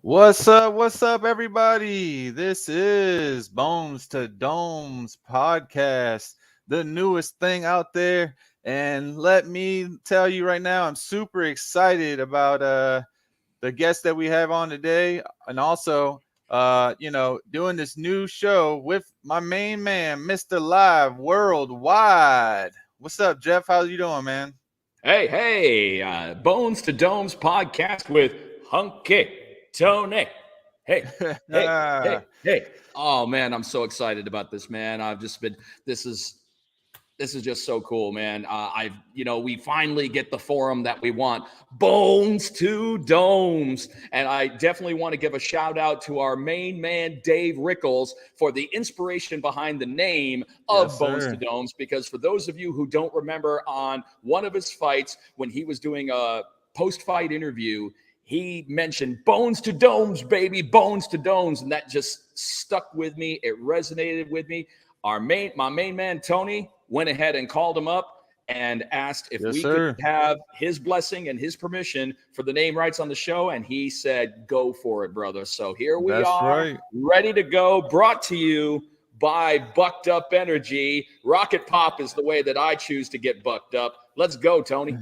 What's up, everybody? This is Bones to Domes podcast, the newest thing out there. And let me tell you right now, I'm super excited about the guest that we have on today, and also, doing this new show with my main man, Mr. Live Worldwide. What's up, Jeff? How you doing, man? Hey, Bones to Domes podcast with Hunky Tony. Hey. Oh, man, I'm so excited about this, man. This is just so cool, man. We finally get the forum that we want, Bones to Domes. And I definitely want to give a shout out to our main man, Dave Rickles, for the inspiration behind the name of Bones to Domes. Because for those of you who don't remember, on one of his fights, when he was doing a post-fight interview, he mentioned Bones to Domes, baby, Bones to Domes. And that just stuck with me. It resonated with me. My main man, Tony, went ahead and called him up and asked if we could have his blessing and his permission for the name rights on the show. And he said, go for it, brother. So here we are, ready to go, brought to you by Bucked Up Energy. Rocket Pop is the way that I choose to get bucked up. Let's go, Tony.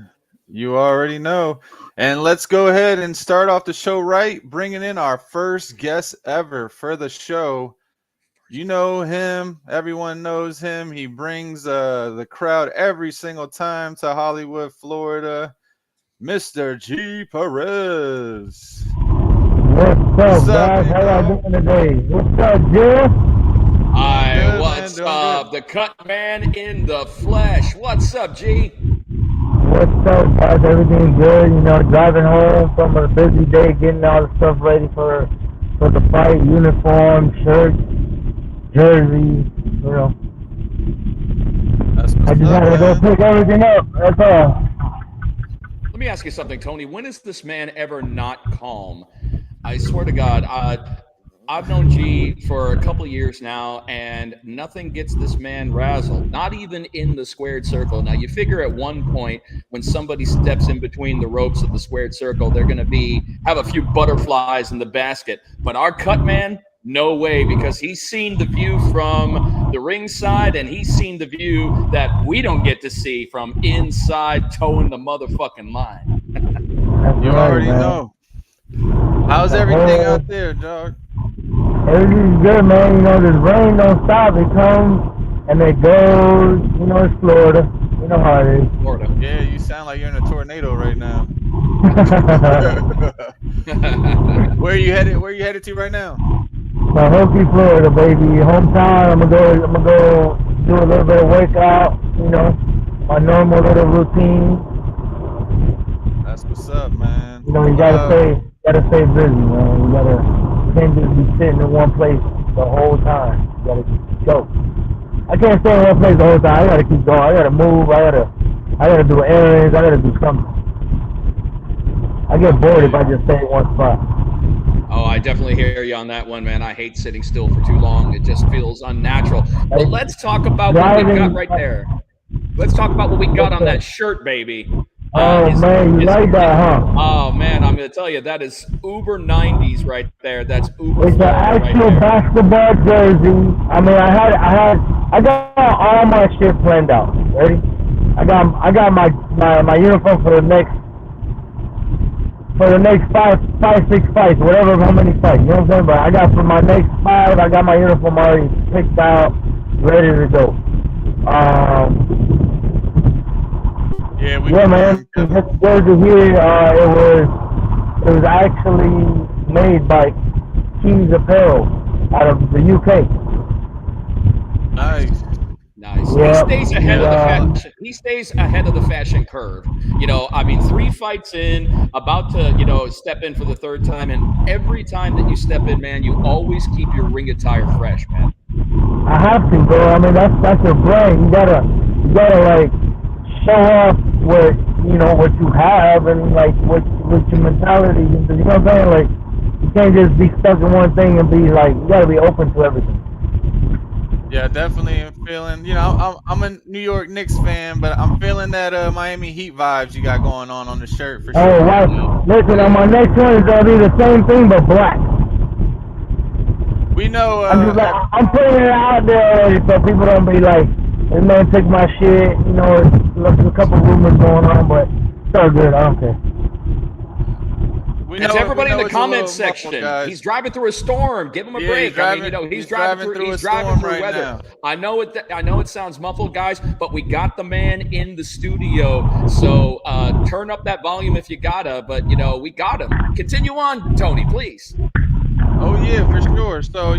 You already know. And let's go ahead and start off the show right, bringing in our first guest ever for the show. You know him. Everyone knows him. He brings the crowd every single time to Hollywood, Florida. Mr. G. Perez. What's up, guys? How y'all doing today? What's up, Jill? Hi, what's up? The CUTMAN in the flesh. What's up, G? What's up, guys? Everything good? You know, driving home from a busy day, getting all the stuff ready for the fight, uniform, shirt, jersey, you know. I just had to go pick everything up. That's all. Let me ask you something, Tony. When is this man ever not calm? I swear to God, I've known G for a couple of years now, and nothing gets this man razzled, not even in the squared circle. Now, you figure at one point when somebody steps in between the ropes of the squared circle, they're going to have a few butterflies in the basket. But our CUTMAN, no way, because he's seen the view from the ringside, and he's seen the view that we don't get to see from inside towing the motherfucking line. You already know. How's everything out there, dog? Everything's good, man. You know, this rain don't stop. It comes and it goes. You know, it's Florida. You know how it is. Florida. Yeah, you sound like you're in a tornado right now. Where are you headed to right now? Hokey, Florida, baby. Hometown. I'm gonna go do a little bit of workout. You know, my normal little routine. That's what's up, man. You know, you gotta stay busy, man. You can't just be sitting in one place the whole time. You gotta go. I can't stay in one place the whole time. I gotta keep going. I gotta move. I gotta do errands. I gotta do something. I get bored if I just stay in one spot. Oh, I definitely hear you on that one, man. I hate sitting still for too long. It just feels unnatural. But let's talk about what we got right there. Let's talk about what we got on that shirt, baby. Man, you like that, huh? Oh, man, I'm going to tell you, that is uber 90s right there. That's uber. It's an actual basketball jersey. I mean, I got all my shit planned out. Ready? I got my uniform for the next 5-6 fights, whatever, how many fights. You know what I'm saying? But I got for my next 5, I got my uniform already picked out, ready to go. Yeah, man. This jersey here, it was actually made by Keys Apparel out of the UK. Nice. Yeah, he stays ahead of the fashion. He stays ahead of the fashion curve. You know, I mean, 3 fights in, about to, step in for the 3rd time, and every time that you step in, man, you always keep your ring attire fresh, man. I have to, bro. I mean, that's your brain. You gotta like show off what you have and like what your mentality is. You know what I'm saying? Like, you can't just be stuck in one thing and be like, you gotta be open to everything. Yeah, definitely feeling. I'm a New York Knicks fan, but I'm feeling that Miami Heat vibes you got going on the shirt for Oh, sure. wow. Listen, on my next one is gonna be the same thing but black. We know. I'm just like, I'm putting it out there already so people don't be like, this man took my shit. You know, there's a couple rumors going on, but it's all good. I don't care. We And know. to everybody in the It's a little comments muffled, section, guys. he's driving through a storm. Give him a Yeah, break. I mean, you know, he's driving through a storm right weather. now. I know it sounds muffled, guys, but we got the man in the studio. So turn up that volume if you gotta. But you know, we got him. Continue on, Tony, please. Oh yeah, for sure. So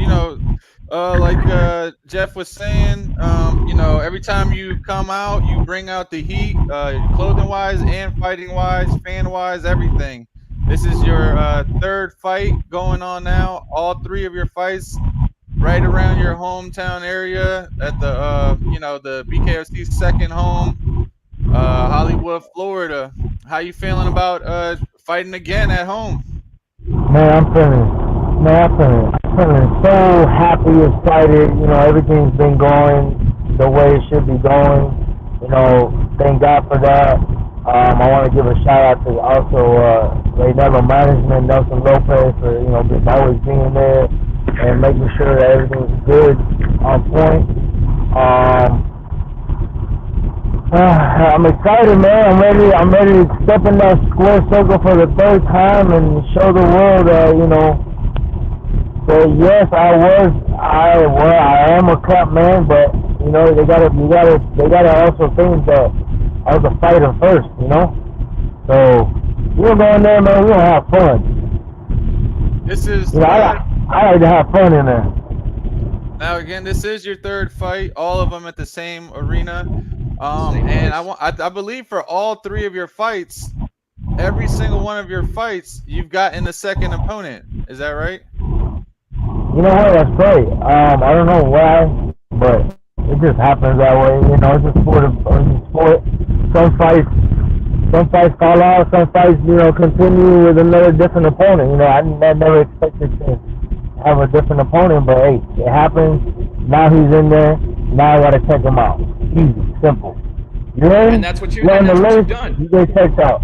like Jeff was saying, every time you come out, you bring out the heat, clothing wise and fighting wise, fan wise, everything. This is your third fight going on now. All three of your fights right around your hometown area at the Bkfc second home, Hollywood, Florida. How you feeling about fighting again at home? I'm feeling so happy, excited. You know, everything's been going the way it should be going. You know, thank God for that. I want to give a shout out to also Level Management, Nelson Lopez, for just always being there and making sure that everything's good, on point. I'm excited, man. I'm ready to step in that square circle for the third time and show the world that yes, I am a CUTMAN, but they gotta also think that I was a fighter first, So we're going there, man. We're gonna have fun. This is. I like to have fun in there. Now again, this is your third fight, all of them at the same arena. And I believe for all three of your fights, every single one of your fights, you've gotten a second opponent. Is that right? You know what? That's great. I don't know why, but it just happens that way. It's a sport. Some fights fall out. Some fights, continue with another different opponent. I never expected to have a different opponent, but hey, it happens. Now he's in there. Now I gotta check him out. Easy, simple. And that's what you've done. You get checked out.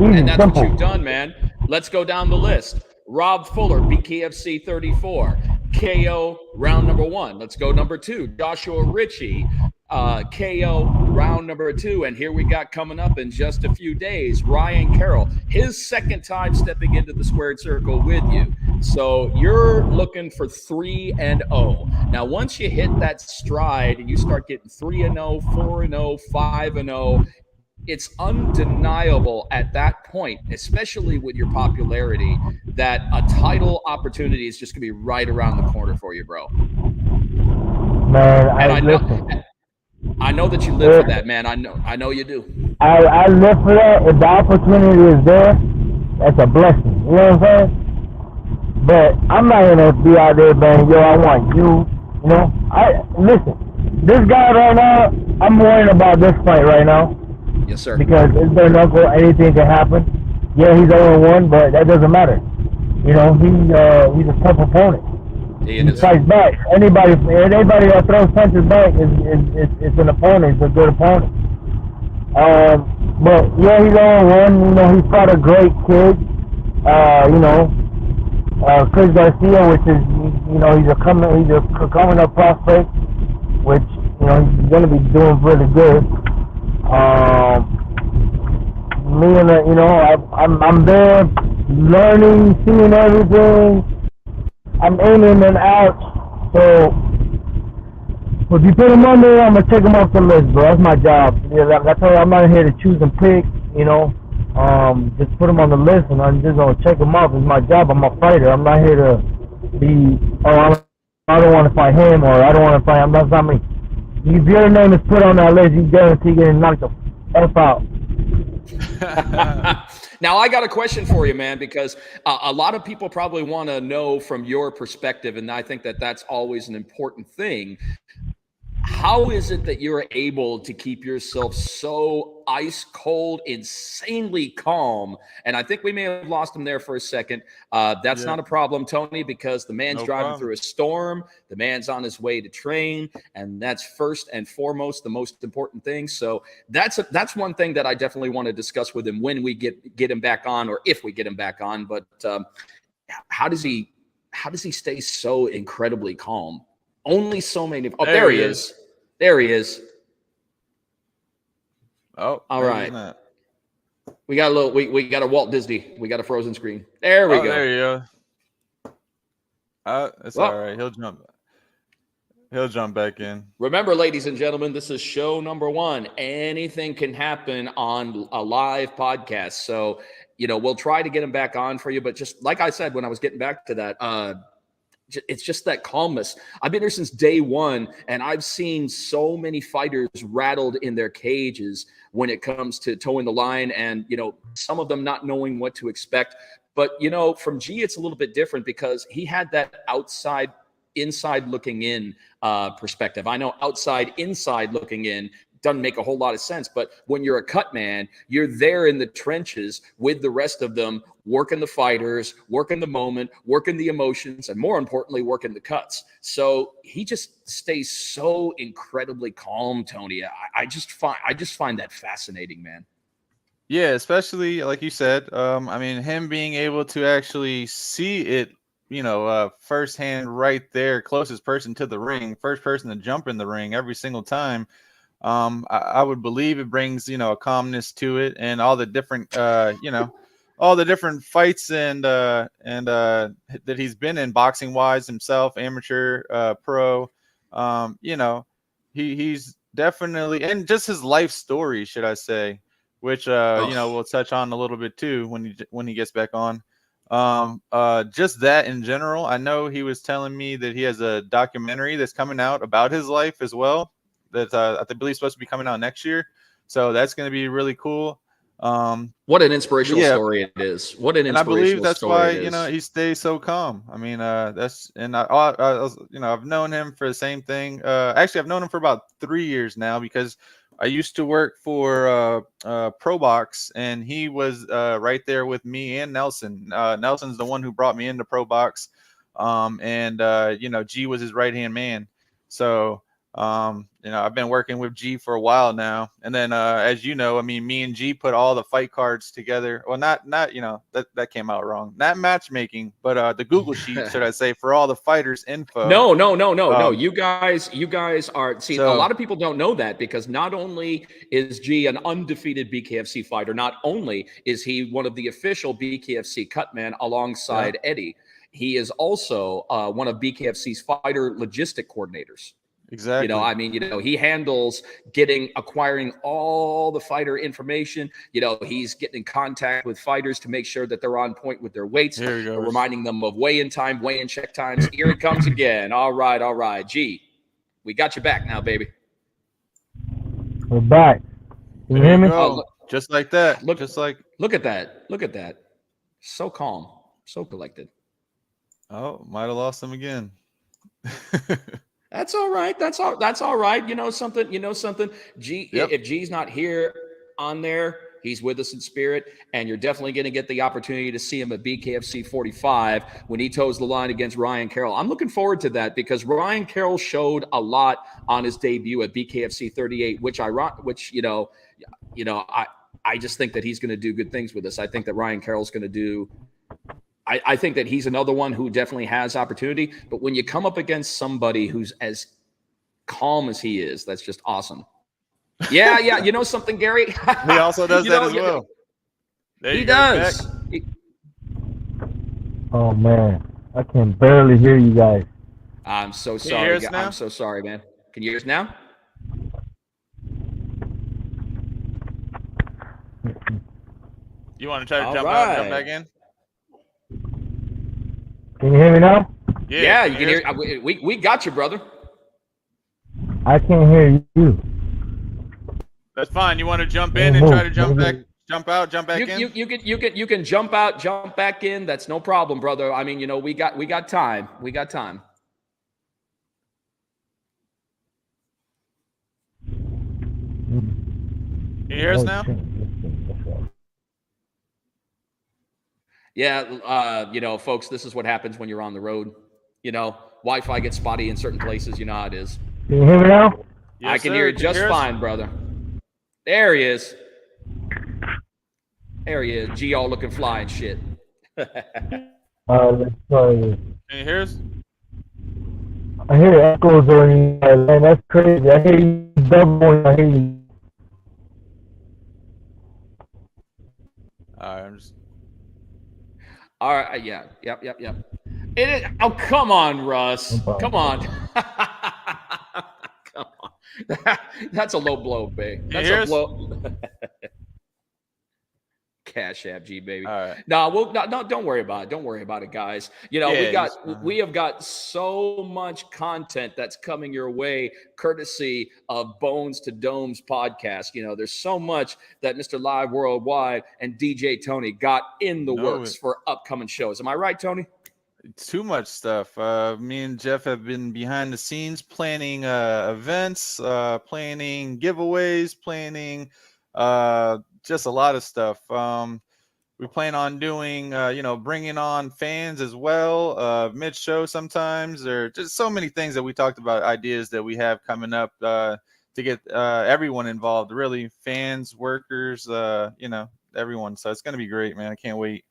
Easy, and that's simple. what you've done, man. Let's go down the list. Rob Fuller, Bkfc 34. KO, round number 1. Let's go number 2. Joshua Ritchie, KO, round number 2. And here we got coming up in just a few days, Ryan Carroll, his second time stepping into the squared circle with you. So you're looking for 3-0. Now, once you hit that stride and you start getting 3-0, 4-0, 5-0, it's undeniable at that point, especially with your popularity, that a title opportunity is just going to be right around the corner for you, bro. Man, I know that you live for that, man. I know you do. I live for that. If the opportunity is there, that's a blessing. You know what I'm saying? But I'm not gonna be out there saying, yo, I want you. Listen, this guy right now, I'm worrying about this fight right now. Yes, sir. Because it's bare knuckle, anything can happen. Yeah, he's 0-1, but that doesn't matter. He's a tough opponent. He fights back. Anybody that throws punches back is an opponent. It's a good opponent. But yeah, he's 0-1. He fought a great kid. Chris Garcia, which is he's a coming up prospect, which he's gonna be doing really good. I'm there learning, seeing everything. I'm aiming and out. So if you put him on there, I'm gonna take him off the list, bro. That's my job. That's why I'm not here to choose and pick. Just put him on the list, and I'm just gonna check him off. It's my job. I'm a fighter. I'm not here to be. I don't want to fight him, or I don't want to fight him. That's not me. If your name is put on that list, you guarantee getting knocked the F out. Now, I got a question for you, man, because a lot of people probably want to know from your perspective, and I think that that's always an important thing. how is it that you're able to keep yourself so ice cold, insanely calm? And I think we may have lost him there for a second. That's not a problem, Tony, because the man's driving through a storm. The man's on his way to train, and that's first and foremost the most important thing. So that's one thing that I definitely want to discuss with him when we get him back on, or if we get him back on. But how does he stay so incredibly calm? Only so many. Oh, there he is. There he is. Oh, all right. We got a little. We got a Walt Disney. We got a frozen screen. There we go. There you go. It's all right. He'll jump back in. Remember, ladies and gentlemen, this is show number 1. Anything can happen on a live podcast. So, we'll try to get him back on for you. But just like I said when I was getting back to that, it's just that calmness. I've been here since day one, and I've seen so many fighters rattled in their cages when it comes to towing the line, and some of them not knowing what to expect. But from G, it's a little bit different because he had that outside inside looking in perspective. I know outside inside looking in doesn't make a whole lot of sense, but when you're a cut man, you're there in the trenches with the rest of them, working the fighters, working the moment, working the emotions, and more importantly, working the cuts. So he just stays so incredibly calm, Tony. I just find that fascinating, man. Yeah, especially like you said. I mean, him being able to actually see it, firsthand, right there, closest person to the ring, first person to jump in the ring every single time. I would believe it brings, a calmness to it, and all the different, all the different fights and that he's been in boxing wise himself, amateur, pro, he's definitely, and just his life story, should I say, which, we'll touch on a little bit too when he gets back on. Just that in general. I know he was telling me that he has a documentary that's coming out about his life as well. That I believe is supposed to be coming out next year, so that's going to be really cool. What an inspirational story it is! What an inspirational story! And I believe that's why he stays so calm. I mean, I've known him for the same thing. Actually, I've known him for about 3 years now because I used to work for Pro Box, and he was right there with me and Nelson. Nelson's the one who brought me into Pro Box, and G was his right hand man. So. I've been working with G for a while now, and then as I mean, me and G put all the fight cards together. Well, not that came out wrong. Not matchmaking, but the Google sheet, should I say, for all the fighters' info. No. You guys are. See, a lot of people don't know that because not only is G an undefeated Bkfc fighter, not only is he one of the official Bkfc cutman alongside Eddie, he is also one of Bkfc's fighter logistic coordinators. Exactly. He handles acquiring all the fighter information. He's getting in contact with fighters to make sure that they're on point with their weights, reminding them of weigh-in time, weigh-in check times. Here it comes again. All right. G, we got you back now, baby. We're back. Can you hear me? Just like that. Look at that. So calm, so collected. Oh, might have lost him again. That's all right. That's all right. You know something. G, if G's not here on there, he's with us in spirit, and you're definitely going to get the opportunity to see him at Bkfc 45 when he toes the line against Ryan Carroll. I'm looking forward to that because Ryan Carroll showed a lot on his debut at Bkfc 38, I just think that he's going to do good things with us. I think that Ryan Carroll's going to do. I think that he's another one who definitely has opportunity. But when you come up against somebody who's as calm as he is, that's just awesome. Yeah. You know something, Gary? He also does that as well. He does. Oh, man. I can barely hear you guys. I'm so sorry. I'm so sorry, man. Can you hear us now? You want to try to jump out and jump back in? Can you hear me now? Yeah, you can hear. We got you, brother. I can't hear you. That's fine. You want to jump in and try to jump back, jump out, jump back in? You can jump out, jump back in. That's no problem, brother. I mean, we got time. We got time. Can you hear us now? Yeah, you know, folks, this is what happens when you're on the road. You know, Wi-Fi gets spotty in certain places. You know how it is. Can you hear me now? Yes, I can sir. hear you Can just hear us? fine, brother. There he is. There he is. G all looking fly and shit. Let's try this. Can you hear us? I hear echoes on you, man. That's crazy. I hear you double when I hear you. All right, I'm just. All right. Yeah. Yep. It is. Oh, come on, Russ. No Come on. Come on. That's a low blow, babe. Can you That's hear a us? blow. Cash App G, baby. All right. No, don't worry about it. Don't worry about it, guys. You know, Yeah, we have got so much content that's coming your way, courtesy of Bones to Domes podcast. You know, there's so much that Mr. Live Worldwide and DJ Tony got in the works for upcoming shows. Am I right, Tony? Too much stuff. Me and Jeff have been behind the scenes planning events, planning giveaways, planning just a lot of stuff. We plan on doing, bringing on fans as well, mid-show sometimes, or just so many things that we talked about, ideas that we have coming up to get everyone involved, really, fans, workers, everyone. So it's going to be great, man. I can't wait.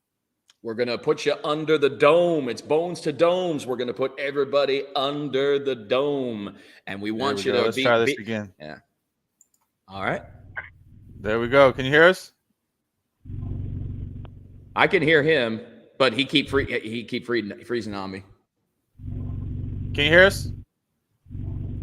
We're going to put you under the dome. It's Bones to Domes. We're going to put everybody under the dome. And we want you to Let's try this again. Yeah. All right. There we go. Can you hear us? I can hear him, but he keep freezing on me. Can you hear us?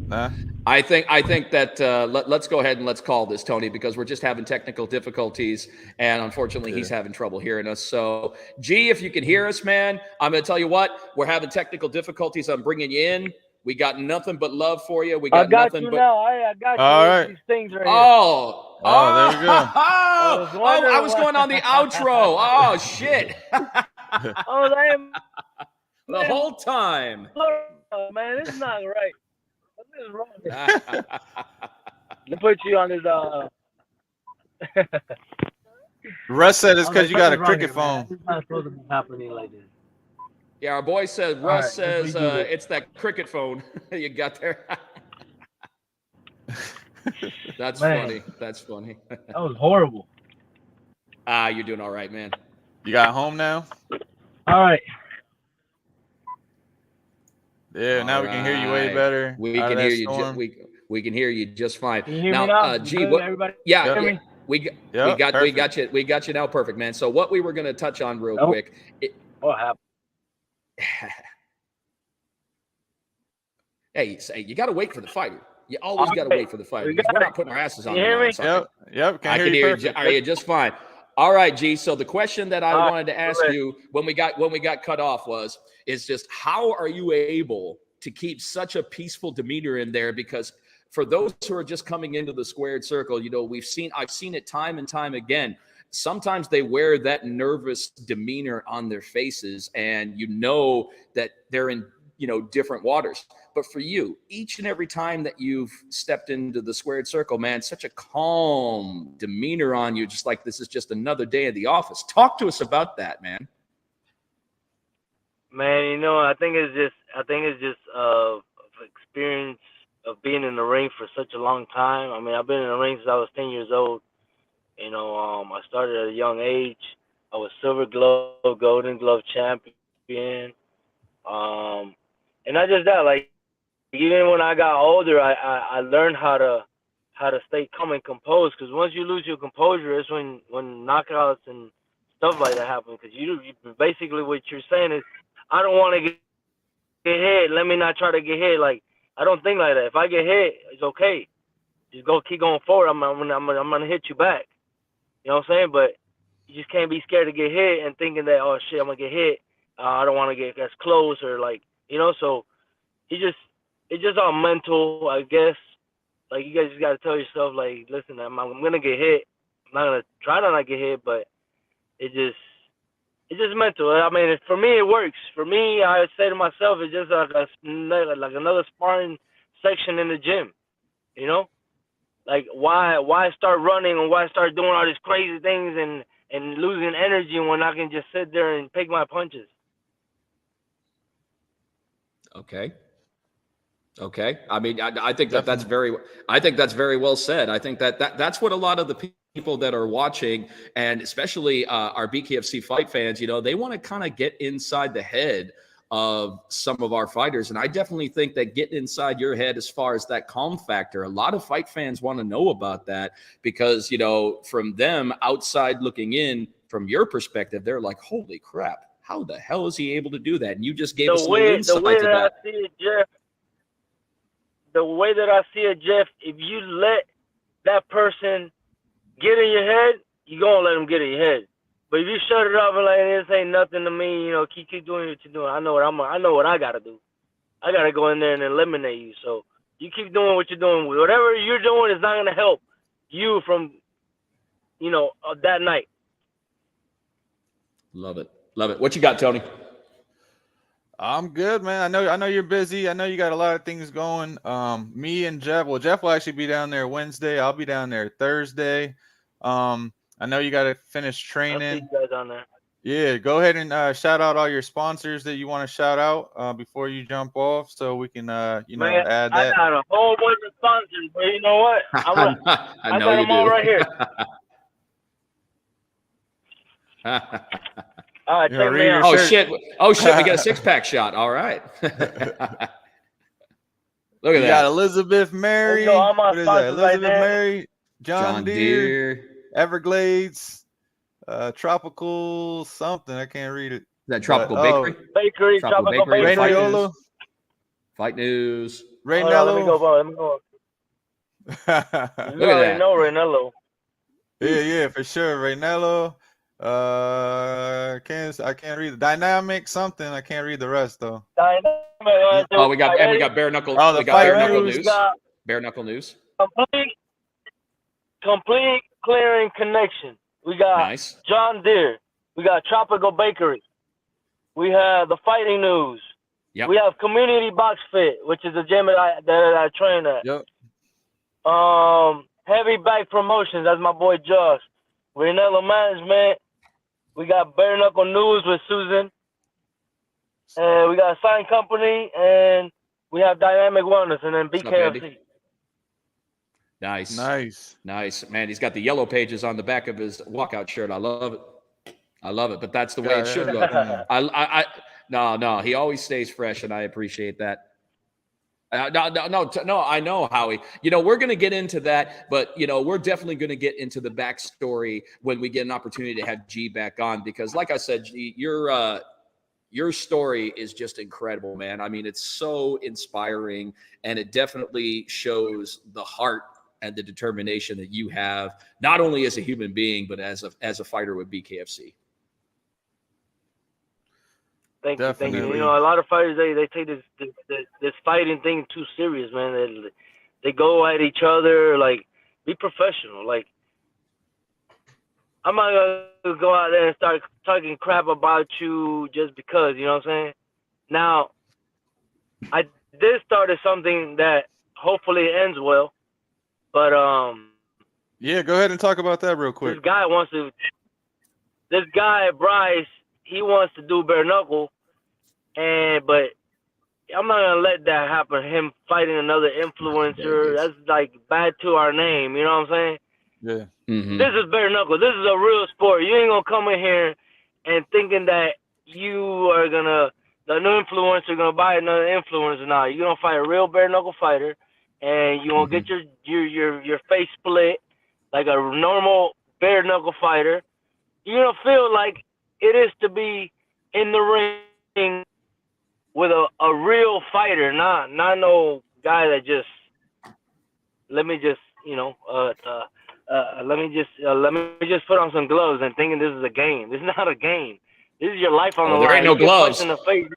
Nah. I think that let's go ahead and let's call this, Tony, because we're just having technical difficulties, and unfortunately, he's having trouble hearing us. So, G, if you can hear us, man, I'm going to tell you what, we're having technical difficulties. I'm bringing you in. We got nothing but love for you. I got you now. I got you. All right. These things right here. Oh, there we go. I was going on the outro. Oh, shit. The whole time. Oh, man, this is not right. What is wrong? They put you on his Russ said it's because you got a cricket phone. It's not supposed to be happening like this. Yeah, our boy says, Russ says it's that cricket phone you got there. That's funny. That's funny. That was horrible. You're doing all right, man. You got home now? All right. All Yeah, now we can hear you way better. We can hear you. We can hear you just fine. Can you hear me now? Gee, everybody? Yeah, hear me? we got you now. Perfect, man. So what we were going to touch on real quick. What happened? Hey, you got to wait for the fighter. You always got to wait for the fighter. We're not putting our asses on. You hear me? Yep. I can hear you. Are you just fine? All right, G. So the question that I wanted to ask you when we got cut off is just how are you able to keep such a peaceful demeanor in there? Because for those who are just coming into the squared circle, you know, I've seen it time and time again. Sometimes they wear that nervous demeanor on their faces, and you know that they're in, you know, different waters. But for you, each and every time that you've stepped into the squared circle, man, such a calm demeanor on you, just like this is just another day in the office. Talk to us about that, man. Man, you know, I think it's just experience of being in the ring for such a long time. I mean, I've been in the ring since I was 10 years old. You know, I started at a young age. I was Silver Glove, Golden Glove champion. And not just that, like, even when I got older, I learned how to stay calm and composed. Because once you lose your composure, it's when knockouts and stuff like that happen. Because you basically what you're saying is, I don't want to get hit. Let me not try to get hit. Like, I don't think like that. If I get hit, it's okay. Just keep going forward. I'm gonna hit you back. You know what I'm saying? But you just can't be scared to get hit and thinking that, oh shit, I'm gonna get hit. I don't want to get as close or like, you know. So it's just all mental, I guess. Like, you guys just gotta tell yourself, like, listen, I'm gonna get hit. I'm not gonna try to not get hit, but it's just mental. I mean, for me, it works. For me, I say to myself, it's just like another sparring section in the gym, you know? Like, why start running and why start doing all these crazy things and losing energy when I can just sit there and take my punches? Okay. I mean, I think that's Definitely. I think that's very well said. I think that's what a lot of the people that are watching, and especially our BKFC fight fans, they want to kind of get inside the head of some of our fighters. And I definitely think that getting inside your head as far as that calm factor, a lot of fight fans want to know about that because, from them outside looking in, from your perspective, they're like, holy crap, how the hell is he able to do that? And you just gave us a little insight to that. I see it, Jeff, the way that I see it, Jeff, if you let that person get in your head, you're going to let them get in your head. But if you shut it off and like, this ain't nothing to me, keep doing what you're doing. I know what I got to do. I got to go in there and eliminate you. So you keep doing what you're doing. Whatever you're doing is not going to help you from, that night. Love it. What you got, Tony? I'm good, man. I know you're busy. I know you got a lot of things going. Me and Jeff. Well, Jeff will actually be down there Wednesday. I'll be down there Thursday. I know you got to finish training. I'll see you guys on there. Yeah, go ahead and shout out all your sponsors that you want to shout out before you jump off, so we can add that. I got a whole bunch of sponsors, but you know what? I know got you them all right here. All right, check me out. Oh shit! We got a 6-pack shot. All right. Look at that. You got Elizabeth Mary. What is that? Elizabeth Mary, John Deere, Everglades, Tropical something. I can't read it. Is that Tropical Bakery? Tropical Bakery. Raynello. Fight News. Raynello. Let me go. Look at that. You know Raynello. Yeah, for sure. Raynello. I can't read the Dynamic something. I can't read the rest though. We got Bare Knuckle. Oh, we got Bare Knuckle News. Bare Knuckle News. Complete clearing connection. We got John Deere. We got Tropical Bakery. We have the Fighting News. Yep. We have Community Box Fit, which is a gym that I train at. Yep. Heavy Back Promotions. That's my boy Josh. Raynello Management. We got Bare Knuckle News with Susan. And we got a sign company, and we have Dynamic Wellness, and then Bkfc. Nice. Man, he's got the yellow pages on the back of his walkout shirt. I love it. But that's the way it should look. No, he always stays fresh, and I appreciate that. No, I know, Howie. We're going to get into that, but, we're definitely going to get into the backstory when we get an opportunity to have G back on, because like I said, G, your story is just incredible, man. I mean, it's so inspiring, and it definitely shows the heart and the determination that you have, not only as a human being, but as a fighter with BKFC. Thank you. A lot of fighters they take this fighting thing too serious, man. They go at each other, like, be professional. Like, I'm not gonna go out there and start talking crap about you just because, you know what I'm saying? Now, I did start something that hopefully ends well, but yeah, go ahead and talk about that real quick. This guy Bryce, he wants to do bare knuckle, but I'm not gonna let that happen. Him fighting another influencer, that's like bad to our name. You know what I'm saying? Yeah. Mm-hmm. This is bare knuckle. This is a real sport. You ain't gonna come in here and thinking that you are the new influencer gonna buy another influencer. Now you're gonna fight a real bare knuckle fighter, and you gonna get your face split like a normal bare knuckle fighter. You're gonna feel like it is to be in the ring with a real fighter, not no guy that just let me just put on some gloves and thinking this is a game. This is not a game. This is your life on the line. There ain't no gloves. In the face.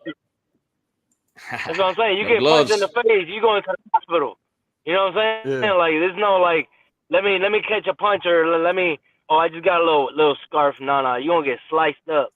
That's what I'm saying. You get punched in the face, you go into the hospital. You know what I'm saying? Yeah. Like, there's no like, let me catch a punch, or I just got a little scarf. No, you gonna get sliced up.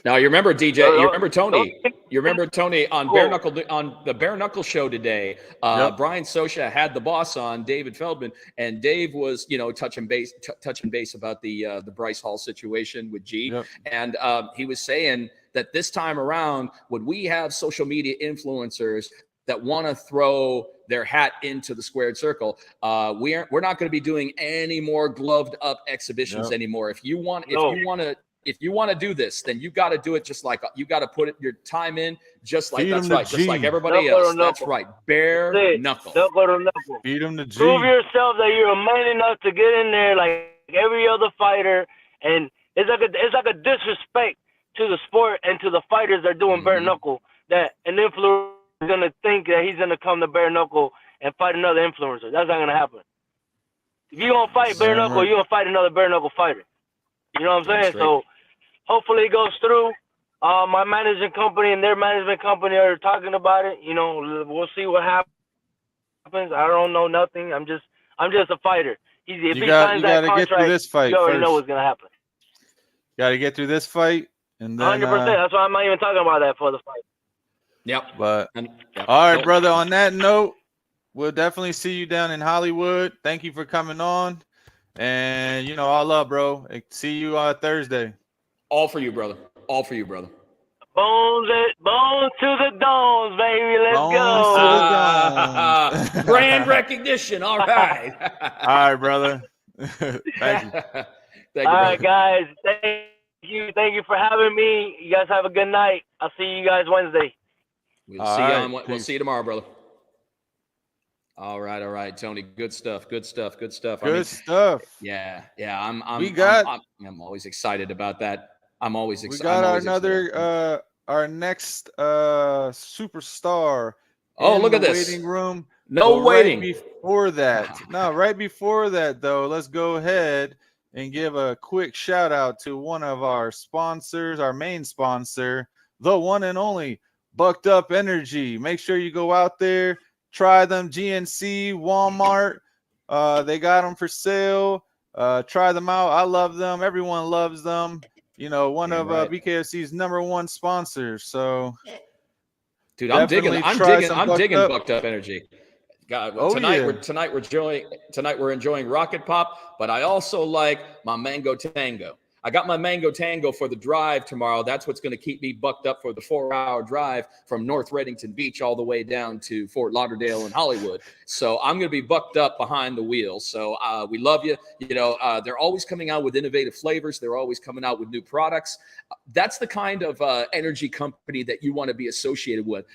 Now you remember DJ. You remember Tony. You remember, Tony, on the Bare Knuckle show today, Yep. Brian Sosha had the boss on, David Feldman, and Dave was, touching base about the Bryce Hall situation with G. Yep. And he was saying that this time around, when we have social media influencers that want to throw their hat into the squared circle, we're not going to be doing any more gloved up exhibitions anymore. If you want to do this, then you got to do it just like you got to put your time in, just like just like everybody else. That's right, bare knuckle. Knuckle to knuckle. Feed them the G. Prove yourself that you're a man enough to get in there like every other fighter, and it's like a disrespect to the sport and to the fighters that are doing bare knuckle, that an influencer is gonna think that he's gonna come to bare knuckle and fight another influencer. That's not gonna happen. If you're gonna fight bare knuckle, you're gonna fight another bare knuckle fighter. You know what I'm saying? So hopefully it goes through. My management company and their management company are talking about it. We'll see what happens. I don't know nothing. I'm just a fighter. If he signs that contract, get through this fight you already first. know what's gonna happen. Got to get through this fight, and then 100%. That's why I'm not even talking about that for the fight. Yep. But all right, brother. On that note, we'll definitely see you down in Hollywood. Thank you for coming on, and all love, bro. See you Thursday. All for you, brother. All for you, brother. Bones to the domes, baby. Let's go. Brand recognition. All right. All right, brother. Thank you. All right, guys. Thank you for having me. You guys have a good night. I'll see you guys Wednesday. We'll see you tomorrow, brother. All right, Tony. Good stuff. Good stuff. Yeah. I'm always excited about that. I'm always excited. We got our next superstar. Oh, look at this. Waiting room. No waiting. Right before that, though, let's go ahead and give a quick shout out to one of our sponsors, our main sponsor, the one and only Bucked Up Energy. Make sure you go out there, try them. GNC, Walmart, they got them for sale. Try them out. I love them. Everyone loves them. One of BKFC's #1 sponsors. So, dude, I'm digging Bucked Up Energy. God, tonight we're enjoying Rocket Pop, but I also like my Mango Tango. I got my Mango Tango for the drive tomorrow. That's what's going to keep me bucked up for the 4-hour drive from North Reddington Beach all the way down to Fort Lauderdale and Hollywood. So I'm going to be bucked up behind the wheel. So we love you. They're always coming out with innovative flavors. They're always coming out with new products. That's the kind of energy company that you want to be associated with.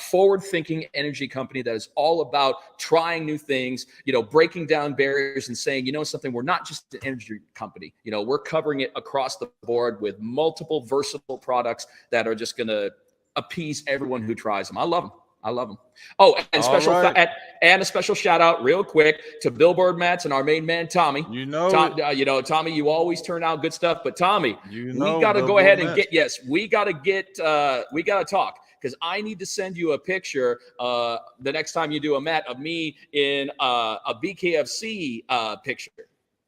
Forward-thinking energy company that is all about trying new things, breaking down barriers and saying, something, we're not just an energy company. We're covering it across the board with multiple versatile products that are just going to appease everyone who tries them. I love them. Oh, and a special shout out real quick to Billboard Mats and our main man, Tommy. Tommy, you always turn out good stuff, but Tommy, we got to go ahead and we got to talk. Because I need to send you a picture the next time you do a mat of me in a BKFC picture.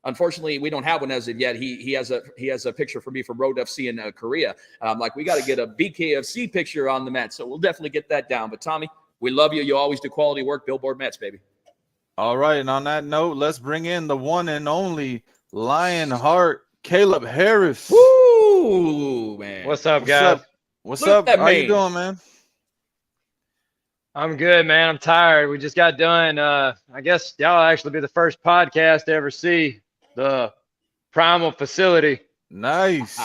Unfortunately, we don't have one as of yet. He has a picture for me from Road FC in Korea. I'm like, we got to get a BKFC picture on the mat. So we'll definitely get that down. But Tommy, we love you. You always do quality work. Billboard Mats, baby. All right. And on that note, let's bring in the one and only Lionheart, Kaleb Harris. Woo, man. What's up, guys? What's up? How you doing, man? I'm good, man. I'm tired. We just got done. I guess y'all actually be the first podcast to ever see the Primal facility. Nice.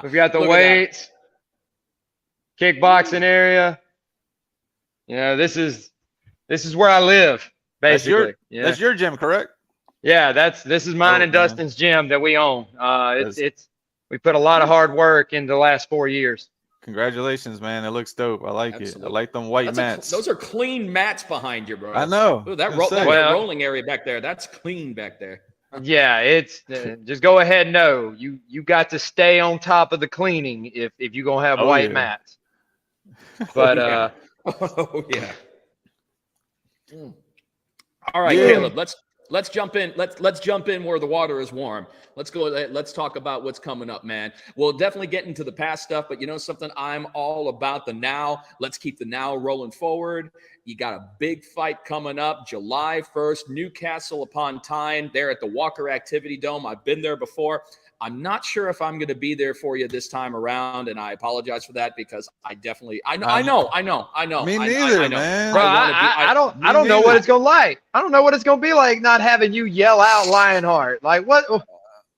We've got the weights, kickboxing area. This is where I live, basically. That's your gym, correct? Yeah, this is mine and Dustin's gym that we own. We put a lot of hard work in the last 4 years. Congratulations, man. It looks dope. I like it. I like them white mats. Those are clean mats behind you, bro. I know. Ooh, that rolling area back there, that's clean back there. Yeah, it's just go ahead and know you got to stay on top of the cleaning if you're gonna have white mats. But All right, Kaleb, let's jump in. Let's jump in where the water is warm. Let's go. Let's talk about what's coming up, man. We'll definitely get into the past stuff, but you know something? I'm all about the now. Let's keep the now rolling forward. You got a big fight coming up July 1st, Newcastle upon Tyne, there at the Walker Activity Dome. I've been there before. I'm not sure if I'm going to be there for you this time around, and I apologize for that because I know. Me neither, man. Bro, I don't know what it's gonna like. I don't know what it's gonna be like not having you yell out Lionheart. Like what?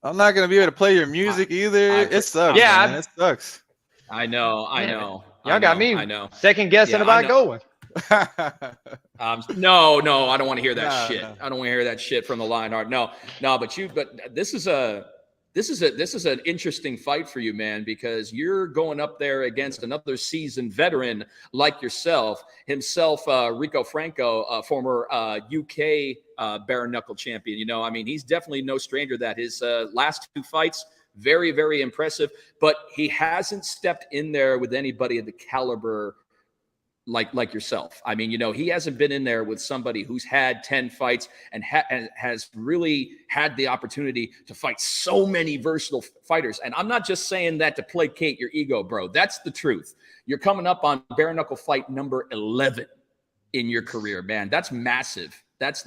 I'm not gonna be able to play your music either. It sucks. Yeah, man. It sucks. I know. Y'all got me. I know. Second guessing about going. No, I don't want to hear that shit. No. I don't want to hear that shit from the Lionheart. No, but this is an interesting fight for you, man, because you're going up there against another seasoned veteran like yourself, Rico Franco, former UK bare knuckle champion. You know, I mean, he's definitely no stranger to that. His last 2 fights, very, very impressive, but he hasn't stepped in there with anybody of the caliber like yourself. I mean, you know, he hasn't been in there with somebody who's had 10 fights and has really had the opportunity to fight so many versatile fighters. And I'm not just saying that to placate your ego, bro. That's the truth. You're coming up on bare knuckle fight number 11 in your career, man. That's massive. That's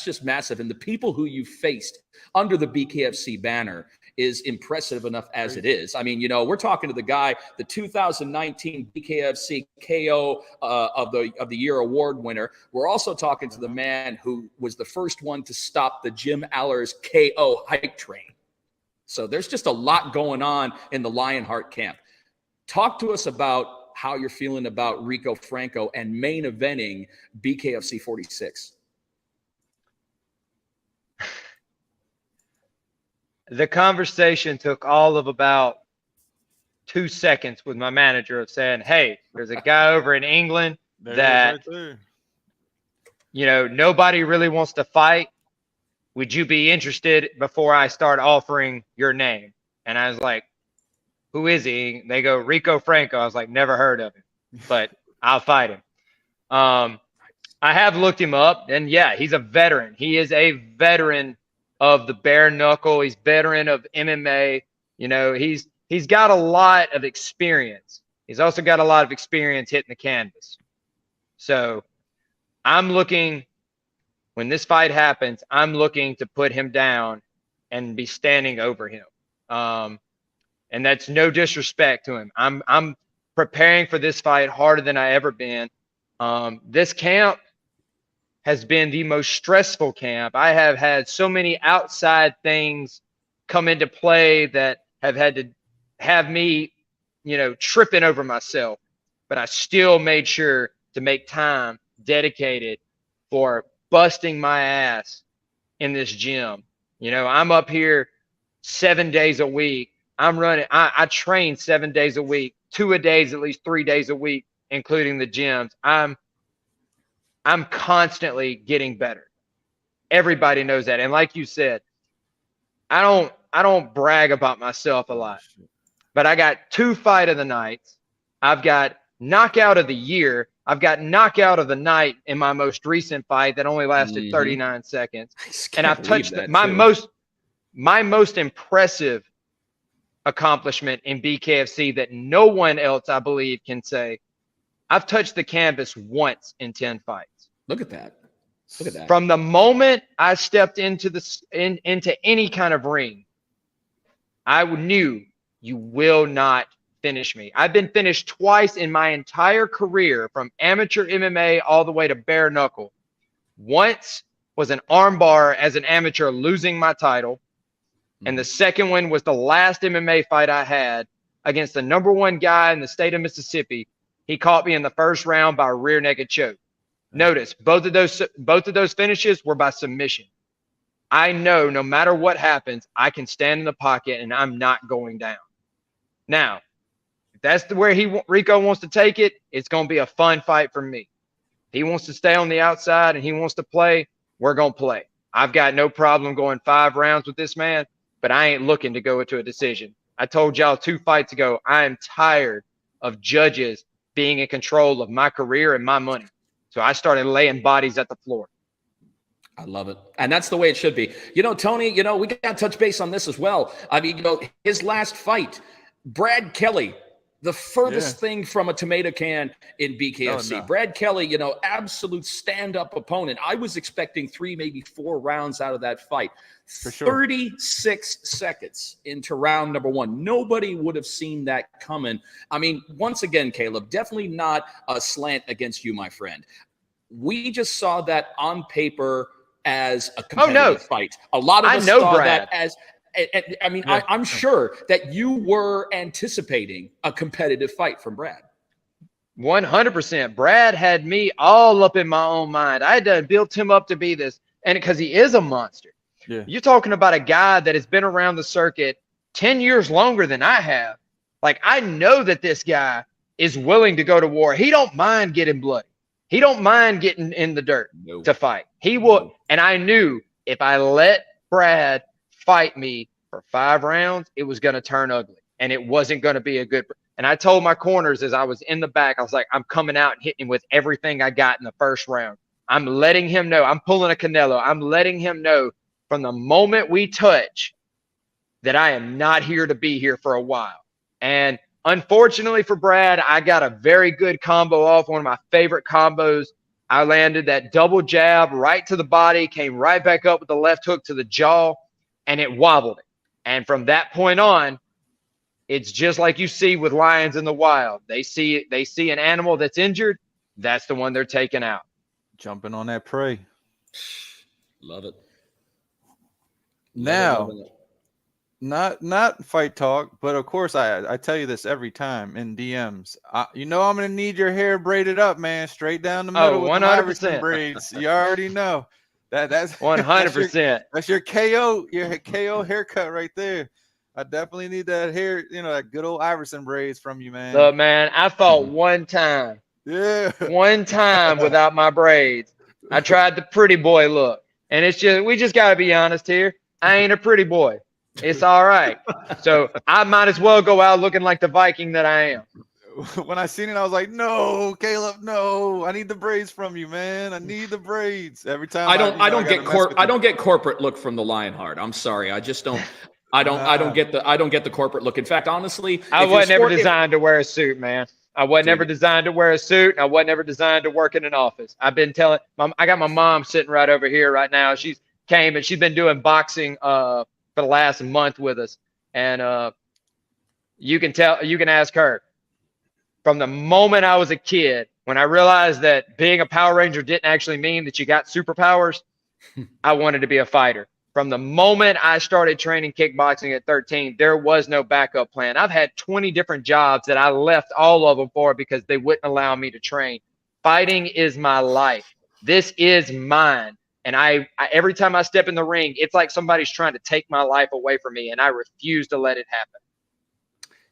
just massive. And the people who you faced under the BKFC banner is impressive enough as it is. I mean, you know, we're talking to the guy, the 2019 BKFC KO of the year award winner. We're also talking to the man who was the first one to stop the Jim Aller's KO hype train. So there's just a lot going on in the Lionheart camp. Talk to us about how you're feeling about Rico Franco and main eventing BKFC 46. The conversation took all of about 2 seconds with my manager of saying, hey, there's a guy over in England that, you know, nobody really wants to fight. Would you be interested before I start offering your name? And I was like, who is he? They go, Rico Franco. I was like, never heard of him, but I'll fight him. I have looked him up, and yeah, he's a veteran. He is a veteran of the bare knuckle. He's veteran of MMA. You know, he's got a lot of experience. He's also got a lot of experience hitting the canvas. So I'm looking, when this fight happens, I'm looking to put him down and be standing over him. And that's no disrespect to him. I'm preparing for this fight harder than I ever been. This camp has been the most stressful camp. I have had so many outside things come into play that have had to have me, you know, tripping over myself. But I still made sure to make time dedicated for busting my ass in this gym. You know, I'm up here 7 days a week. I'm running, I train 7 days a week, 2 a days, at least 3 days a week, including the gyms. I'm constantly getting better. Everybody knows that. And like you said, I don't brag about myself a lot, but I got 2 fight of the nights. I've got knockout of the year. I've got knockout of the night in my most recent fight that only lasted 39 seconds. And I've touched my most impressive accomplishment in BKFC that no one else, I believe, can say. I've touched the canvas once in 10 fights. Look at that. Look at that. From the moment I stepped into into any kind of ring, I knew you will not finish me. I've been finished twice in my entire career, from amateur MMA all the way to bare knuckle. Once was an armbar as an amateur, losing my title. And the second one was the last MMA fight I had against the #1 guy in the state of Mississippi. He caught me in the first round by a rear naked choke. Notice both of those finishes were by submission. I know no matter what happens, I can stand in the pocket and I'm not going down. Now, if that's where Rico wants to take it, it's going to be a fun fight for me. If he wants to stay on the outside and he wants to play, we're going to play. I've got no problem going 5 rounds with this man, but I ain't looking to go into a decision. I told y'all 2 fights ago, I am tired of judges being in control of my career and my money. So I started laying bodies at the floor. I love it. And that's the way it should be. You know, Tony, we got to touch base on this as well. I mean, his last fight, Brad Kelly, the furthest thing from a tomato can in BKFC. No. Brad Kelly, absolute stand-up opponent. I was expecting 3, maybe 4 rounds out of that fight. For sure. 36 seconds into round number 1. Nobody would have seen that coming. I mean, once again, Kaleb, definitely not a slant against you, my friend. We just saw that on paper as a competitive fight. A lot of us saw Brad. that as I mean, I'm sure that you were anticipating a competitive fight from Brad. 100%. Brad had me all up in my own mind. I had built him up to be this, and because he is a monster. Yeah. You're talking about a guy that has been around the circuit 10 years longer than I have. Like, I know that this guy is willing to go to war. He don't mind getting bloody. He don't mind getting in the dirt to fight. He will. And I knew if I let Brad fight me for 5 rounds, it was going to turn ugly, and it wasn't going to be a good. And I told my corners as I was in the back, I was like, I'm coming out and hitting him with everything I got in the first round. I'm letting him know. I'm pulling a Canelo. I'm letting him know from the moment we touch that I am not here to be here for a while. And unfortunately for Brad, I got a very good combo off, one of my favorite combos. I landed that double jab right to the body, came right back up with the left hook to the jaw, and it wobbled it. And from that point on, it's just like you see with lions in the wild. They see an animal that's injured, that's the one they're taking out. Jumping on that prey. Love it. Now, not fight talk, but of course I tell you this every time in DMs. I'm gonna need your hair braided up, man, straight down the middle with 100% braids. You already know that's 100%. That's your KO haircut right there. I definitely need that hair, that good old Iverson braids from you, man. Look, man, I fought one time. Yeah. One time without my braids. I tried the pretty boy look, and we just gotta be honest here. I ain't a pretty boy. It's all right. So I might as well go out looking like the Viking that I am. When I seen it, I was like, no, Kaleb, no. I need the braids from you, man. I need the braids. Every time I don't get corporate look from the Lionheart. I'm sorry. I just don't I don't get the corporate look. In fact, honestly, I wasn't ever designed to wear a suit, man. I wasn't ever designed to wear a suit, and I wasn't ever designed to work in an office. I've been telling I got my mom sitting right over here right now. She's came and she's been doing boxing for the last month with us, and you can ask her. From the moment I was a kid, when I realized that being a Power Ranger didn't actually mean that you got superpowers, I wanted to be a fighter. From the moment I started training kickboxing at 13, there was no backup plan. I've had 20 different jobs that I left all of them for because they wouldn't allow me to train. Fighting is my life. This is mine. And I every time I step in the ring, it's like somebody's trying to take my life away from me, and I refuse to let it happen.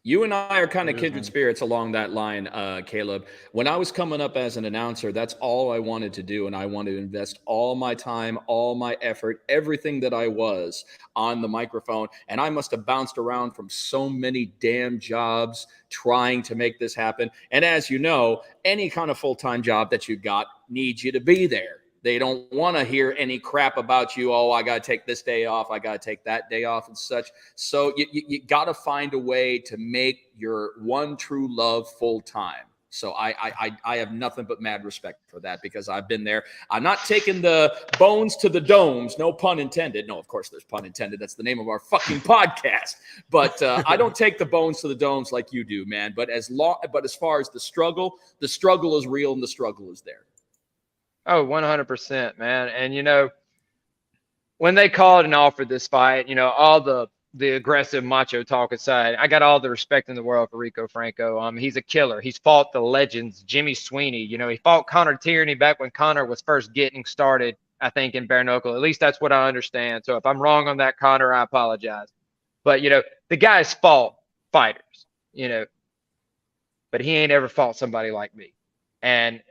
You and I are kind of kindred spirits along that line, Kaleb. When I was coming up as an announcer, that's all I wanted to do, and I wanted to invest all my time, all my effort, everything that I was on the microphone, and I must have bounced around from so many damn jobs trying to make this happen. And as you know, any kind of full-time job that you got needs you to be there. They don't want to hear any crap about you. Oh, I got to take this day off. I got to take that day off and such. So you got to find a way to make your one true love full time. So I have nothing but mad respect for that because I've been there. I'm not taking the bones to the domes. No pun intended. No, of course there's pun intended. That's the name of our fucking podcast. But I don't take the bones to the domes like you do, man. But as far as the struggle is real and the struggle is there. Oh, 100%, man. And, when they called and offered this fight, all the aggressive macho talk aside, I got all the respect in the world for Rico Franco. He's a killer. He's fought the legends, Jimmy Sweeney. He fought Connor Tierney back when Connor was first getting started, I think, in bare knuckle. At least that's what I understand. So if I'm wrong on that, Connor, I apologize. But, the guy's fought fighters, but he ain't ever fought somebody like me. And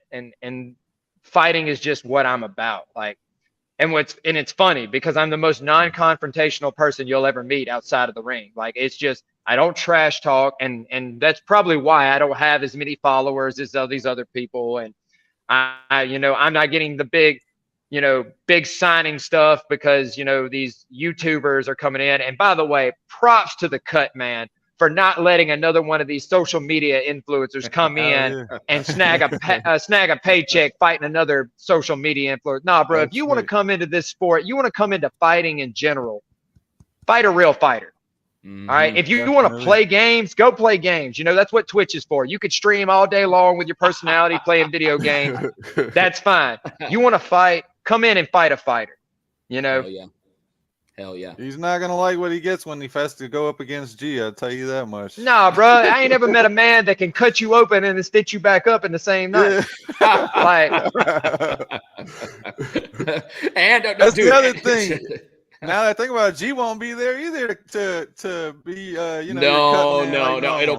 fighting is just what I'm about. And it's funny because I'm the most non-confrontational person you'll ever meet outside of the ring. It's just, I don't trash talk. And that's probably why I don't have as many followers as these other people. And I'm not getting the big big signing stuff because, these YouTubers are coming in. And by the way, props to the CUTMAN for not letting another one of these social media influencers come in and snag a paycheck fighting another social media influencer. Nah, bro, if you want to come into this sport, you want to come into fighting in general, fight a real fighter. All right. If you want to play games, go play games. That's what Twitch is for. You could stream all day long with your personality playing video games. That's fine. You want to fight, come in and fight a fighter. Hell yeah. He's not going to like what he gets when he has to go up against G. I'll tell you that much. Nah, bro. I ain't never met a man that can cut you open and then stitch you back up in the same night. And that's the other thing. Now that I think about it, G won't be there either to be No. It'll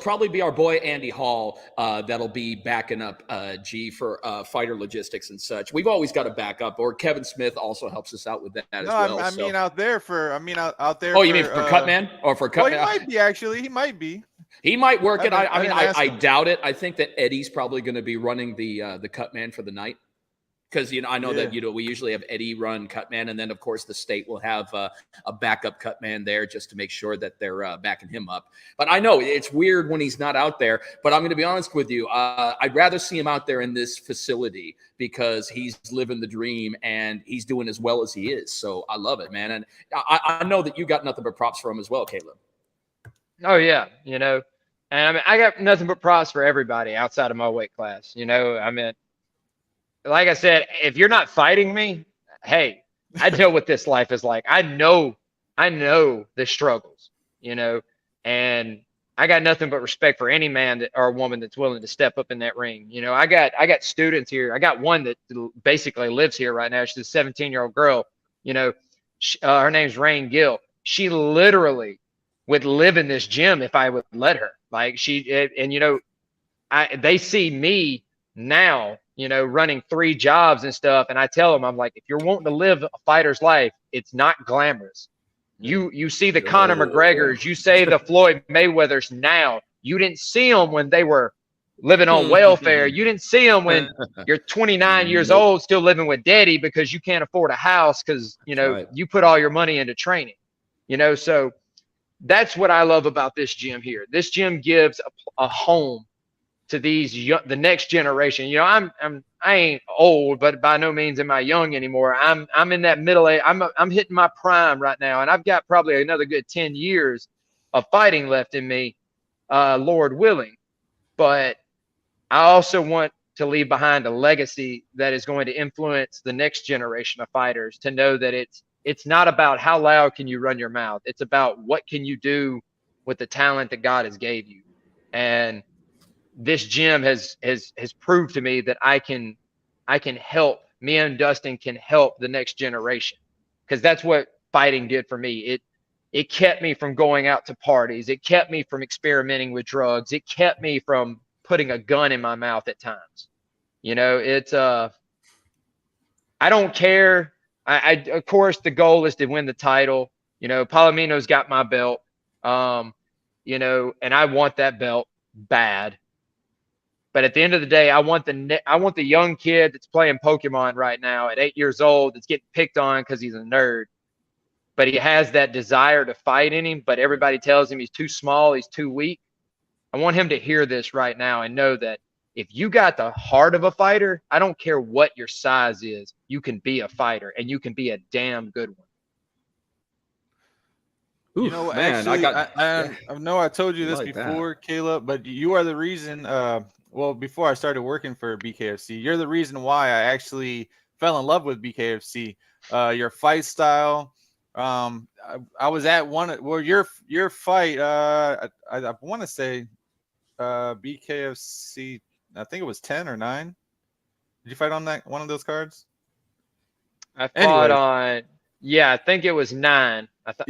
probably be our boy Andy Hall that'll be backing up G for fighter logistics and such. We've always got to back up, or Kevin Smith also helps us out with that as well. I mean out there. Oh, you mean for CUTMAN or for CUTMAN? Well, he might be actually. He might be. He might work it. I doubt it. I think that Eddie's probably going to be running the CUTMAN for the night. Because, I know that, we usually have Eddie run CUTMAN, and then, of course, the state will have a backup CUTMAN there just to make sure that they're backing him up. But I know it's weird when he's not out there, but I'm going to be honest with you. I'd rather see him out there in this facility because he's living the dream and he's doing as well as he is. So I love it, man. And I know that you got nothing but props for him as well, Kaleb. Oh, yeah. And I got nothing but props for everybody outside of my weight class. Like I said, if you're not fighting me, hey, I know what this life is like. I know the struggles, and I got nothing but respect for any man or woman that's willing to step up in that ring. I got students here. I got one that basically lives here right now. She's a 17-year-old girl. Her name's Rain Gill. She literally would live in this gym if I would let her. They see me now, running 3 jobs and stuff. And I tell them, I'm like, if you're wanting to live a fighter's life, it's not glamorous. You see the Conor McGregors, you say the Floyd Mayweathers now. You didn't see them when they were living on welfare. You didn't see them when you're 29 years old, still living with daddy because you can't afford a house because, you put all your money into training. So that's what I love about this gym here. This gym gives a home to the next generation. I ain't old, but by no means am I young anymore. I'm in that middle age. I'm hitting my prime right now, and I've got probably another good 10 years of fighting left in me, Lord willing. But I also want to leave behind a legacy that is going to influence the next generation of fighters to know that it's not about how loud can you run your mouth. It's about what can you do with the talent that God has gave you. And this gym has proved to me that I can help. Me and Dustin can help the next generation, because that's what fighting did for me. It kept me from going out to parties. It kept me from experimenting with drugs. It kept me from putting a gun in my mouth at times. I don't care. Of course the goal is to win the title. Palomino's got my belt. And I want that belt bad. But at the end of the day, I want the young kid that's playing Pokemon right now at 8 years old that's getting picked on because he's a nerd. But he has that desire to fight in him, but everybody tells him he's too small, he's too weak. I want him to hear this right now and know that if you got the heart of a fighter, I don't care what your size is, you can be a fighter, and you can be a damn good one. Oof, man, actually, I know I told you this before, Kaleb, but you are the reason. Well, before I started working for Bkfc, you're the reason why I actually fell in love with Bkfc. Your fight style. I was at your fight. I want to say Bkfc. I think it was 10 or 9. Did you fight on that one of those cards? I fought on. Yeah, I think it was 9. I fought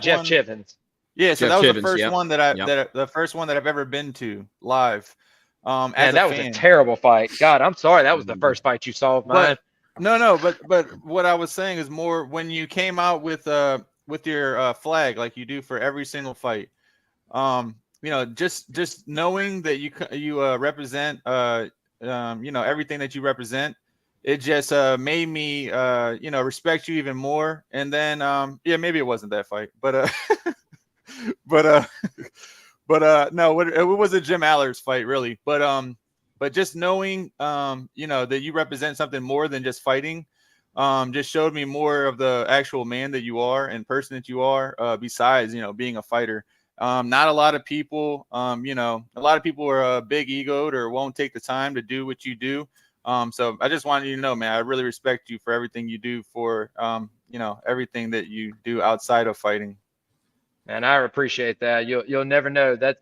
Jeff Chivins. Yeah, so that was the first one that the first one that I've ever been to live. That was a terrible fight. God, I'm sorry. That was the first fight you saw of mine. But what I was saying is more when you came out with your flag like you do for every single fight. Just knowing that you represent everything that you represent. it just made me respect you even more. And then maybe it wasn't that fight, but no, it was a Jim Aller's fight, really. But just knowing that you represent something more than just fighting, just showed me more of the actual man that you are and person that you are, besides being a fighter. Not a lot of people, a lot of people are big egoed or won't take the time to do what you do. So I just wanted you to know, man, I really respect you for everything you do for, everything that you do outside of fighting. And I appreciate that. You'll never know that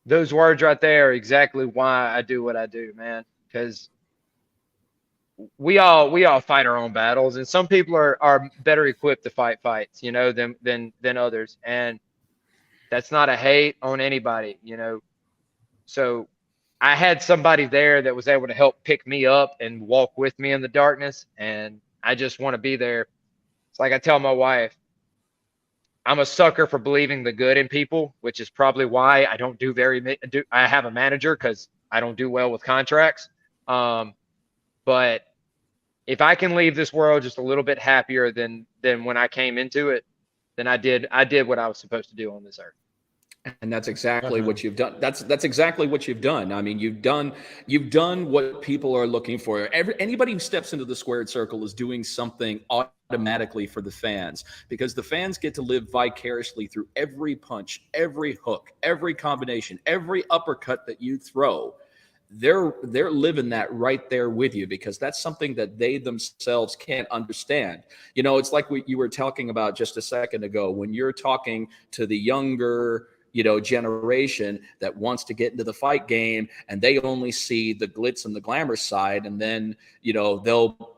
those words right there are exactly why I do what I do, man. Because we all fight our own battles, and some people are better equipped to fight fights, than others. And that's not a hate on anybody, So I had somebody there that was able to help pick me up and walk with me in the darkness, and I just want to be there. It's like I tell my wife, I'm a sucker for believing the good in people, which is probably why I don't I have a manager, because I don't do well with contracts. But if I can leave this world just a little bit happier than when I came into it, then I did what I was supposed to do on this earth. And that's exactly what you've done. That's exactly what you've done. I mean, you've done what people are looking for. Anybody who steps into the squared circle is doing something automatically for the fans, because the fans get to live vicariously through every punch, every hook, every combination, every uppercut that you throw. They're living that right there with you, because that's something that they themselves can't understand. It's like you were talking about just a second ago, when you're talking to the younger generation that wants to get into the fight game, and they only see the glitz and the glamour side, and then they'll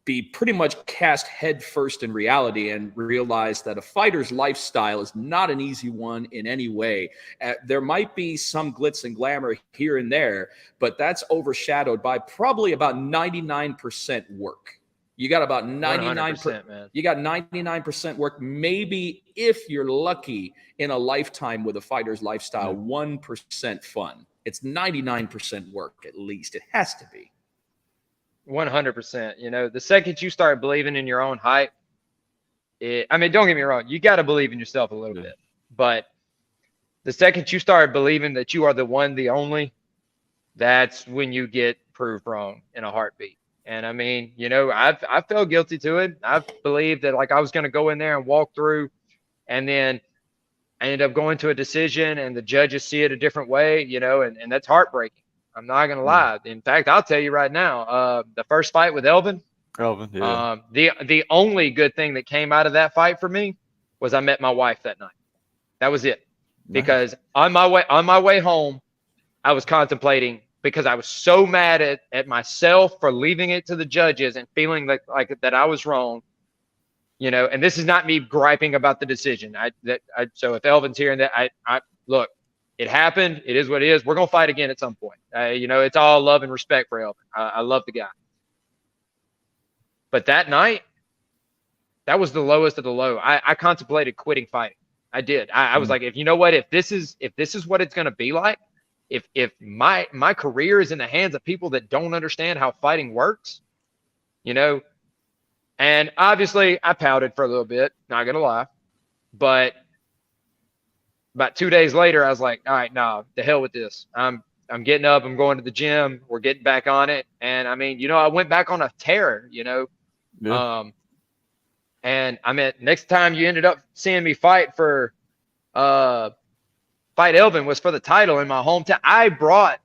be pretty much cast head first in reality and realize that a fighter's lifestyle is not an easy one in any way. There might be some glitz and glamour here and there, but that's overshadowed by probably about 99% work. You got about 99%, man. You got 99% work. Maybe, if you're lucky in a lifetime with a fighter's lifestyle, 1% fun. It's 99% work, at least. It has to be. 100%. The second you start believing in your own hype, don't get me wrong, you got to believe in yourself a little bit. But the second you start believing that you are the one, the only, that's when you get proved wrong in a heartbeat. And I felt guilty to it. I believed that I was going to go in there and walk through, and then I ended up going to a decision, and the judges see it a different way, and that's heartbreaking. I'm not going to lie. In fact, I'll tell you right now, the first fight with Elvin, yeah. The only good thing that came out of that fight for me was I met my wife that night. That was it. Nice. Because on my way home, I was contemplating, because I was so mad at myself for leaving it to the judges and feeling like that I was wrong, and this is not me griping about the decision. So if Elvin's here, and that I look, it happened. It is what it is. We're going to fight again at some point. It's all love and respect for Elvin. I love the guy. But that night, that was the lowest of the low. I contemplated quitting fighting. I did. I was like, if this is what it's going to be like, if my career is in the hands of people that don't understand how fighting works, and obviously I pouted for a little bit, not going to lie, but about 2 days later, I was like, all right, nah, the hell with this. I'm getting up. I'm going to the gym. We're getting back on it. And I went back on a tear, Yeah. And next time you ended up seeing me fight Elvin was for the title in my hometown. I brought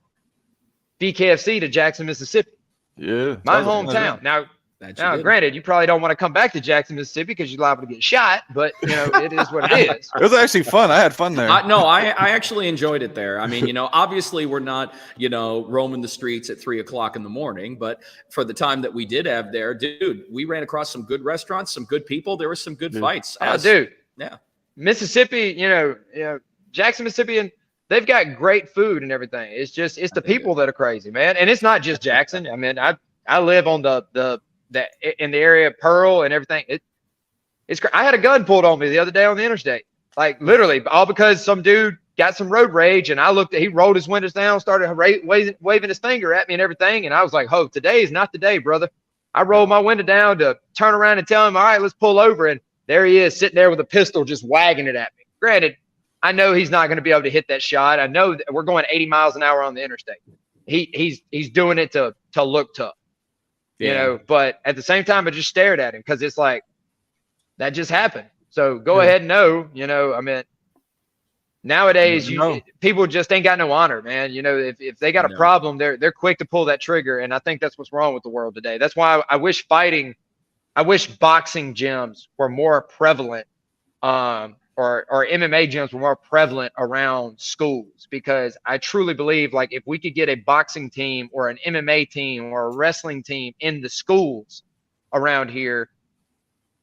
Bkfc to Jackson, Mississippi. Yeah. My hometown. Now, granted, you probably don't want to come back to Jackson, Mississippi, because you're liable to get shot, but it is what it is. It was actually fun. I had fun there. I actually enjoyed it there. Obviously we're not, roaming the streets at 3:00 in the morning, but for the time that we did have there, dude, we ran across some good restaurants, some good people. There were some good fights. Dude. Yeah. Mississippi, Jackson, Mississippi, and they've got great food and everything. It's the people that are crazy, man. And it's not just Jackson. I live on the in the area of Pearl and everything. It's I had a gun pulled on me the other day on the interstate, like literally, all because some dude got some road rage, and he rolled his windows down, started waving his finger at me and everything, and I was like, "Oh, today is not the day, brother. I rolled my window down to turn around and tell him, all right, let's pull over. And there he is sitting there with a pistol just wagging it at me. Granted, I know he's not going to be able to hit that shot. I know that we're going 80 miles an hour on the interstate. He's doing it to look tough, you know, but at the same time, I just stared at him because it's like, that just happened. So go ahead and know, you know, I mean, nowadays people just ain't got no honor, man. You know, if they got a problem, they're quick to pull that trigger. And I think that's what's wrong with the world today. That's why I wish boxing gyms were more prevalent, or MMA gyms were more prevalent around schools, because I truly believe, like, if we could get a boxing team or an MMA team or a wrestling team in the schools around here,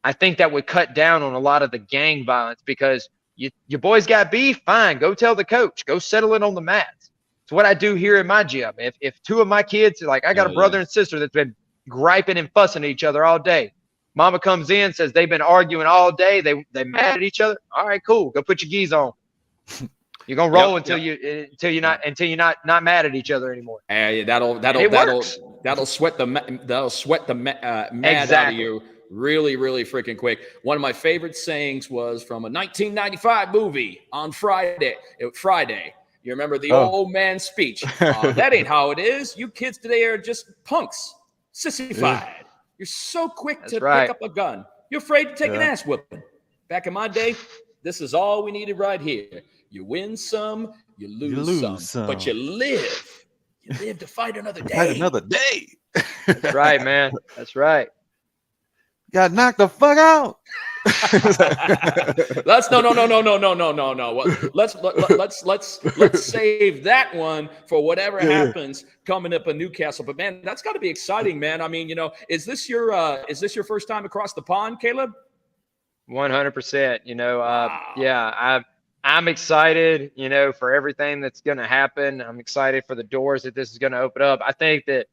I think that would cut down on a lot of the gang violence, because your boys got beef, fine, go tell the coach, go settle it on the mats. It's what I do here in my gym. If two of my kids, like, I got a brother and sister that's been griping and fussing at each other all day. Mama comes in, says they've been arguing all day. They mad at each other. All right, cool. Go put your gis on. You're gonna roll until you're not mad at each other anymore. That'll sweat the mad out of you really, really freaking quick. One of my favorite sayings was from a 1995 movie on Friday. You remember the old man speech? That ain't how it is. You kids today are just punks, sissified. You're so quick to pick up a gun. You're afraid to take an ass whooping. Back in my day, this is all we needed right here. You win some, you lose some, but you live. You live to fight another day. Fight another day. That's right, man. That's right. Got knocked the fuck out. Let's save that one for whatever happens coming up in Newcastle. But man, that's got to be exciting, man. I mean, you know, is this your first time across the pond, Kaleb? 100%. You know, I'm excited, you know, for everything that's going to happen. I'm excited for the doors that this is going to open up. I think that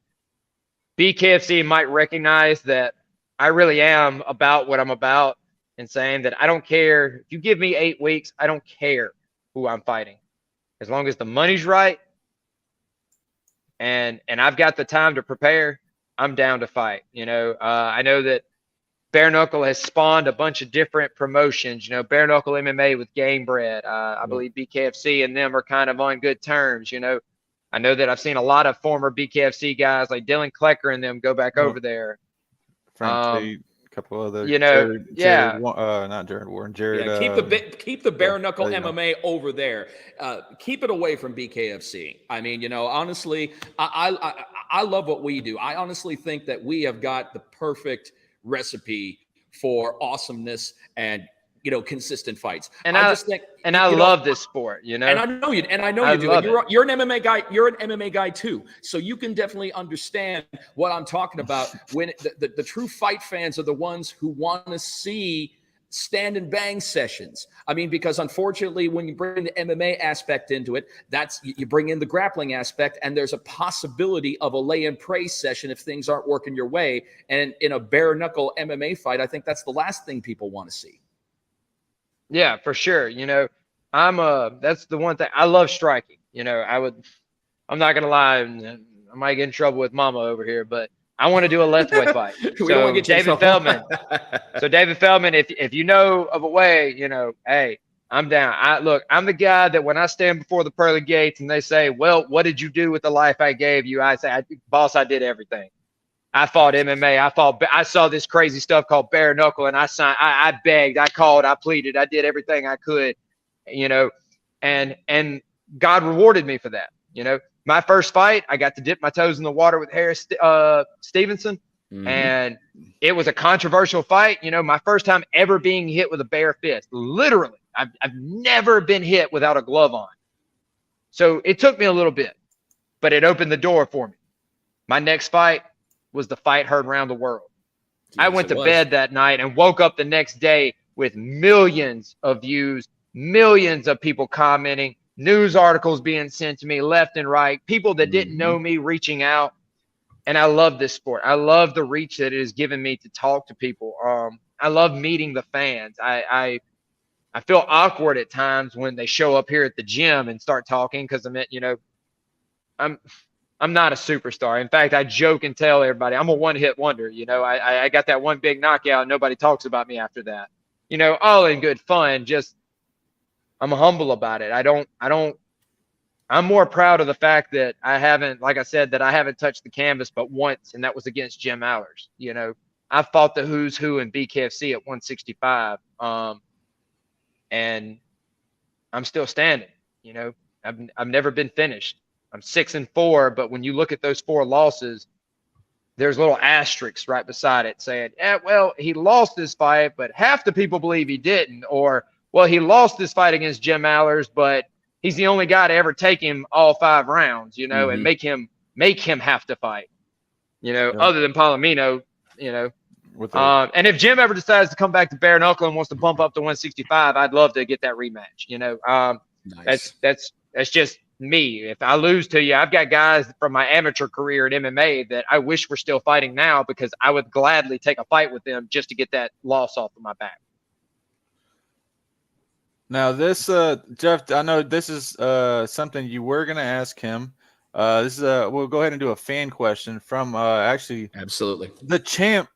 Bkfc might recognize that I really am about what I'm about, and saying that I don't care if you give me 8 weeks. I don't care who I'm fighting, as long as the money's right and I've got the time to prepare. I'm down to fight. You know, I know that Bare Knuckle has spawned a bunch of different promotions. You know, Bare Knuckle MMA with Game Bread. I believe Bkfc and them are kind of on good terms. You know, I know that I've seen a lot of former Bkfc guys like Dylan Klecker and them go back over there. Frank Tate, a couple other, you know, not Jared Warren, Jared. Keep the bare knuckle MMA over there. Keep it away from Bkfc. I mean, you know, honestly, I love what we do. I honestly think that we have got the perfect recipe for awesomeness and, you know, consistent fights. And I love this sport, you know. And I know you do. And you're an MMA guy. You're an MMA guy too. So you can definitely understand what I'm talking about. When the true fight fans are the ones who want to see stand and bang sessions. I mean, because unfortunately, when you bring the MMA aspect into it, you bring in the grappling aspect, and there's a possibility of a lay and pray session if things aren't working your way. And in a bare knuckle MMA fight, I think that's the last thing people want to see. Yeah, for sure. You know, that's the one thing I love, striking. You know, I'm not going to lie. I might get in trouble with mama over here, but I want to do a left-way fight. So David Feldman. If you know of a way, you know, hey, I'm down. I'm the guy that when I stand before the pearly gates and they say, well, what did you do with the life I gave you? I say, boss, I did everything. I fought MMA. I saw this crazy stuff called bare knuckle, and I signed. I begged, I called, I pleaded, I did everything I could, you know, and God rewarded me for that. You know, my first fight, I got to dip my toes in the water with Harris Stevenson, and it was a controversial fight. You know, my first time ever being hit with a bare fist. Literally, I've never been hit without a glove on. So it took me a little bit, but it opened the door for me. My next fight was the fight heard around the world. Yes, I went to bed that night and woke up the next day with millions of views, millions of people commenting, news articles being sent to me left and right, people that didn't know me reaching out. And I love this sport. I love the reach that it has given me to talk to people. I love meeting the fans. I feel awkward at times when they show up here at the gym and start talking, because you know, I'm not a superstar. In fact, I joke and tell everybody I'm a one-hit wonder. You know, I got that one big knockout. Nobody talks about me after that. You know, all in good fun. Just I'm humble about it. I'm more proud of the fact that I haven't, like I said, that I haven't touched the canvas but once, and that was against Jim Allers. You know, I fought the who's who in Bkfc at 165, and I'm still standing. You know, I've never been finished. I'm 6-4, but when you look at those 4 losses, there's little asterisks right beside it saying, well, he lost this fight, but half the people believe he didn't, or well, he lost this fight against Jim Allers, but he's the only guy to ever take him all 5 rounds, you know, and make him have to fight, you know, other than Palomino, you know. And if Jim ever decides to come back to bare knuckle and wants to bump up to 165, I'd love to get that rematch. You know, nice. That's just me. If I lose to you, I've got guys from my amateur career in MMA that I wish were still fighting now, because I would gladly take a fight with them just to get that loss off of my back. Now this, Jeff, I know this is something you were going to ask him. This is we'll go ahead and do a fan question from actually absolutely the champ,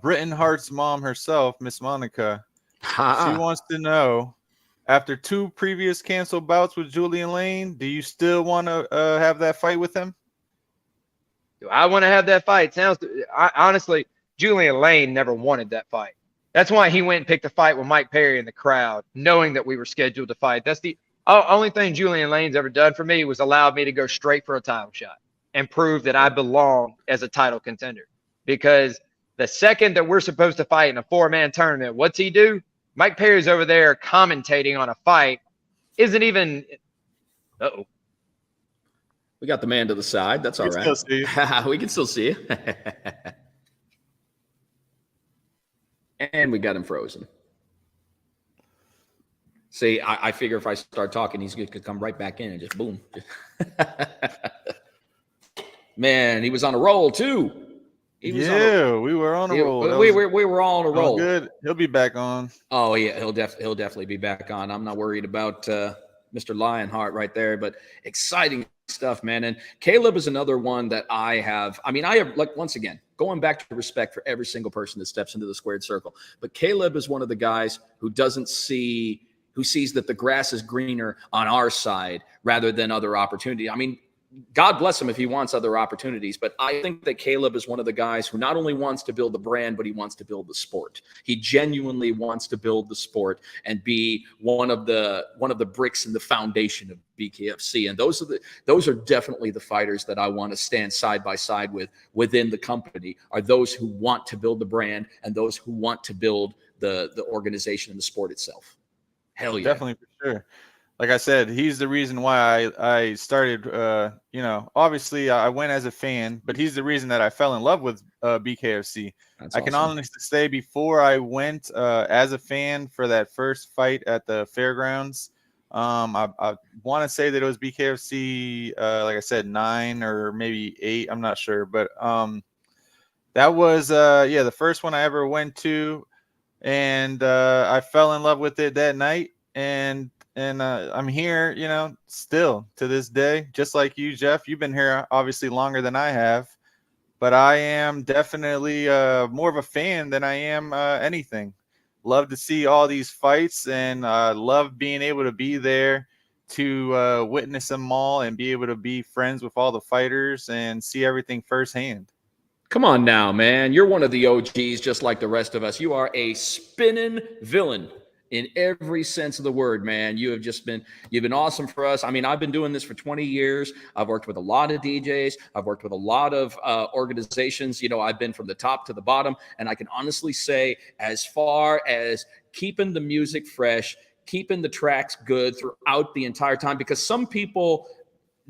Britton Hart's mom herself, Miss Monica. She wants to know, after 2 previous canceled bouts with Julian Lane, do you still want to have that fight with him? Do I want to have that fight? Honestly, Julian Lane never wanted that fight. That's why he went and picked a fight with Mike Perry in the crowd, knowing that we were scheduled to fight. That's the only thing Julian Lane's ever done for me, was allowed me to go straight for a title shot and prove that I belong as a title contender. Because the second that we're supposed to fight in a 4-man tournament, what's he do? Mike Perry's over there commentating on a fight. Isn't even. Uh-oh. We got the man to the side. That's all right. We can still see you. And we got him frozen. See, I figure if I start talking, he's going to come right back in and just boom. Man, he was on a roll too. We were on a roll. We were all on a roll. Good. He'll be back on. Oh yeah, he'll definitely be back on. I'm not worried about Mr. Lionheart right there, but exciting stuff, man. And Kaleb is another one that I have, like, once again, going back to respect for every single person that steps into the squared circle. But Kaleb is one of the guys who sees that the grass is greener on our side rather than other opportunity. I mean, God bless him if he wants other opportunities, but I think that Kaleb is one of the guys who not only wants to build the brand, but he wants to build the sport. He genuinely wants to build the sport and be one of the bricks in the foundation of BKFC. And those are definitely the fighters that I want to stand side by side with within the company, are those who want to build the brand and those who want to build the organization and the sport itself. Hell yeah. Definitely, for sure. Like I said, he's the reason why I started, obviously I went as a fan, but he's the reason that I fell in love with BKFC. That's I can honestly say, before I went as a fan for that first fight at the fairgrounds, I want to say that it was BKFC, like I said, 9 or maybe 8. I'm not sure. But that was, the first one I ever went to. And I fell in love with it that night. And I'm here, still to this day, just like you, Jeff. You've been here obviously longer than I have, but I am definitely more of a fan than I am anything. Love to see all these fights, and love being able to be there to witness them all and be able to be friends with all the fighters and see everything firsthand. Come on now, man. You're one of the OGs, just like the rest of us. You are a spinning villain in every sense of the word, man. You've been awesome for us. I mean, I've been doing this for 20 years. I've worked with a lot of DJs. I've worked with a lot of organizations. I've been from the top to the bottom. And I can honestly say, as far as keeping the music fresh, keeping the tracks good throughout the entire time, because some people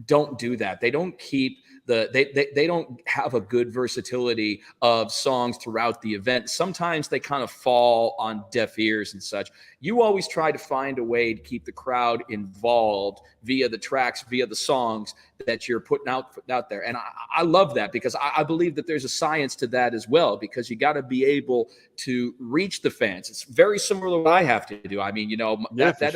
don't do that. They don't keep they don't have a good versatility of songs throughout the event. Sometimes they kind of fall on deaf ears and such. You always try to find a way to keep the crowd involved via the tracks, via the songs that you're putting out there. And I love that, because I believe that there's a science to that as well, because you got to be able to reach the fans. It's very similar to what I have to do. I mean, that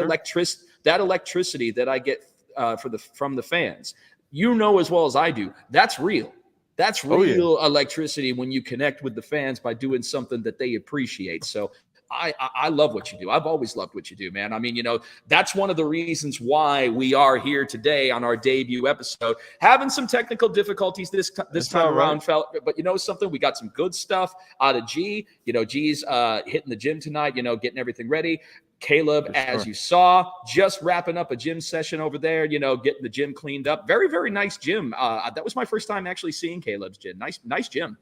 electricity that I get from the fans, you know as well as I do, that's real. That's real electricity when you connect with the fans by doing something that they appreciate. So I love what you do. I've always loved what you do, man. I mean, that's one of the reasons why we are here today on our debut episode, having some technical difficulties this time around, but something, we got some good stuff out of G. G's hitting the gym tonight, getting everything ready. Kaleb, as you saw, just wrapping up a gym session over there, getting the gym cleaned up. Very, very nice gym. That was my first time actually seeing Kaleb's gym. Nice gym.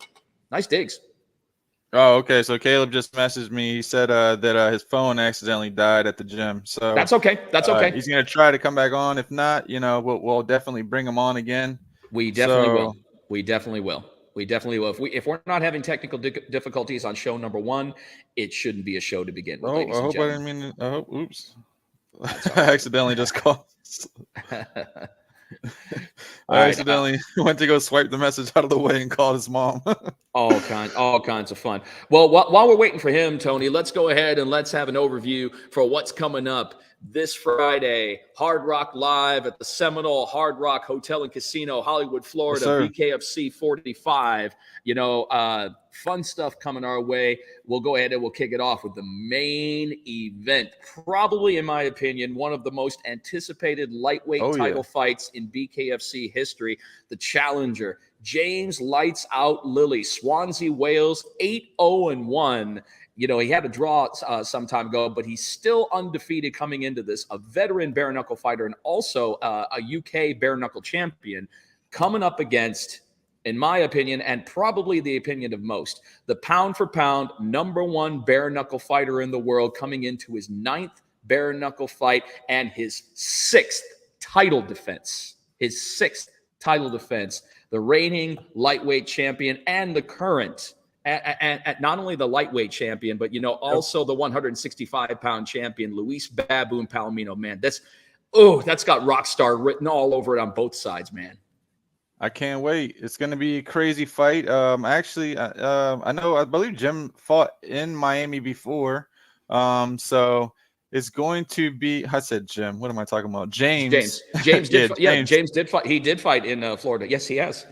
Nice digs. Oh, okay. So Kaleb just messaged me. He said that his phone accidentally died at the gym. So that's okay. That's okay. He's gonna try to come back on. If not, we'll definitely bring him on again. We definitely will. We definitely will. If we're not having technical difficulties on show number 1, it shouldn't be a show to begin with. I hope I didn't mean to. Oops. I accidentally just called. I accidentally went to go swipe the message out of the way and called his mom. all kinds of fun. Well, while we're waiting for him, Tony, let's go ahead and let's have an overview for what's coming up this Friday. Hard Rock Live at the Seminole Hard Rock Hotel and Casino, Hollywood, Florida. Yes, Bkfc 45. Fun stuff coming our way. We'll go ahead and we'll kick it off with the main event. Probably, in my opinion, one of the most anticipated lightweight title fights in Bkfc history. The challenger, James Lights Out Lilly, Swansea, Wales, 8-0-1. He had a draw some time ago, but he's still undefeated coming into this. A veteran bare knuckle fighter and also a UK bare knuckle champion coming up against, in my opinion, and probably the opinion of most, the pound for pound #1 bare knuckle fighter in the world, coming into his 9th bare knuckle fight and his 6th title defense. The reigning lightweight champion and the current, and not only the lightweight champion, but also the 165-pound champion, Luis Baboon Palomino. Man, that's got rock star written all over it on both sides, man. I can't wait. It's going to be a crazy fight. Actually, I believe Jim fought in Miami before. So it's going to be, I said Jim. What am I talking about? James James did fight. He did fight in Florida. Yes, he has.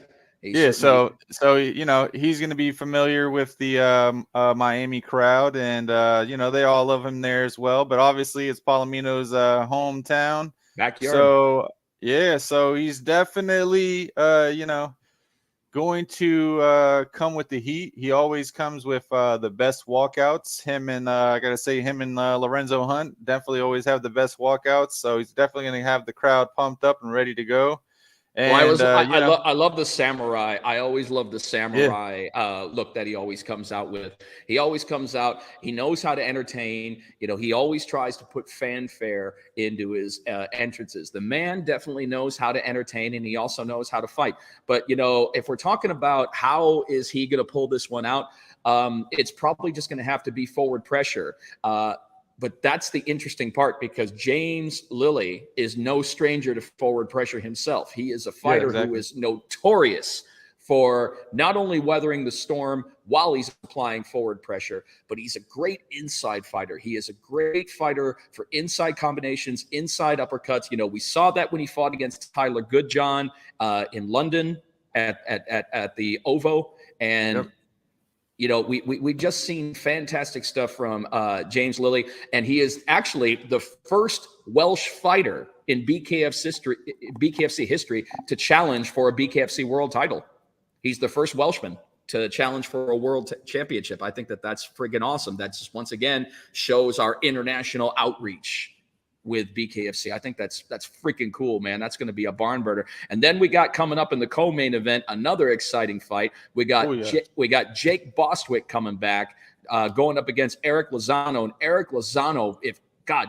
So he's going to be familiar with the Miami crowd, and they all love him there as well. But obviously, it's Palomino's hometown, backyard. So he's definitely going to come with the heat. He always comes with the best walkouts. Him and Lorenzo Hunt definitely always have the best walkouts. So he's definitely going to have the crowd pumped up and ready to go. And, I love the samurai. I always love the samurai look that he always comes out with. He always comes out. He knows how to entertain. He always tries to put fanfare into his entrances. The man definitely knows how to entertain, and he also knows how to fight. But, if we're talking about how is he going to pull this one out, it's probably just going to have to be forward pressure. But that's the interesting part, because James Lilly is no stranger to forward pressure himself. He is a fighter who is notorious for not only weathering the storm while he's applying forward pressure, but he's a great inside fighter. He is a great fighter for inside combinations, inside uppercuts. We saw that when he fought against Tyler Goodjohn in London at the OVO. And we've just seen fantastic stuff from James Lilly, and he is actually the first Welsh fighter in BKFC history to challenge for a BKFC world title. He's the first Welshman to challenge for a world championship. I think that's friggin' awesome. That just once again shows our international outreach with Bkfc. I think that's freaking cool, man. That's going to be a barn burner. And then we got coming up in the co-main event another exciting fight. We got Jake Bostwick coming back, going up against Eric Lozano. And Eric Lozano,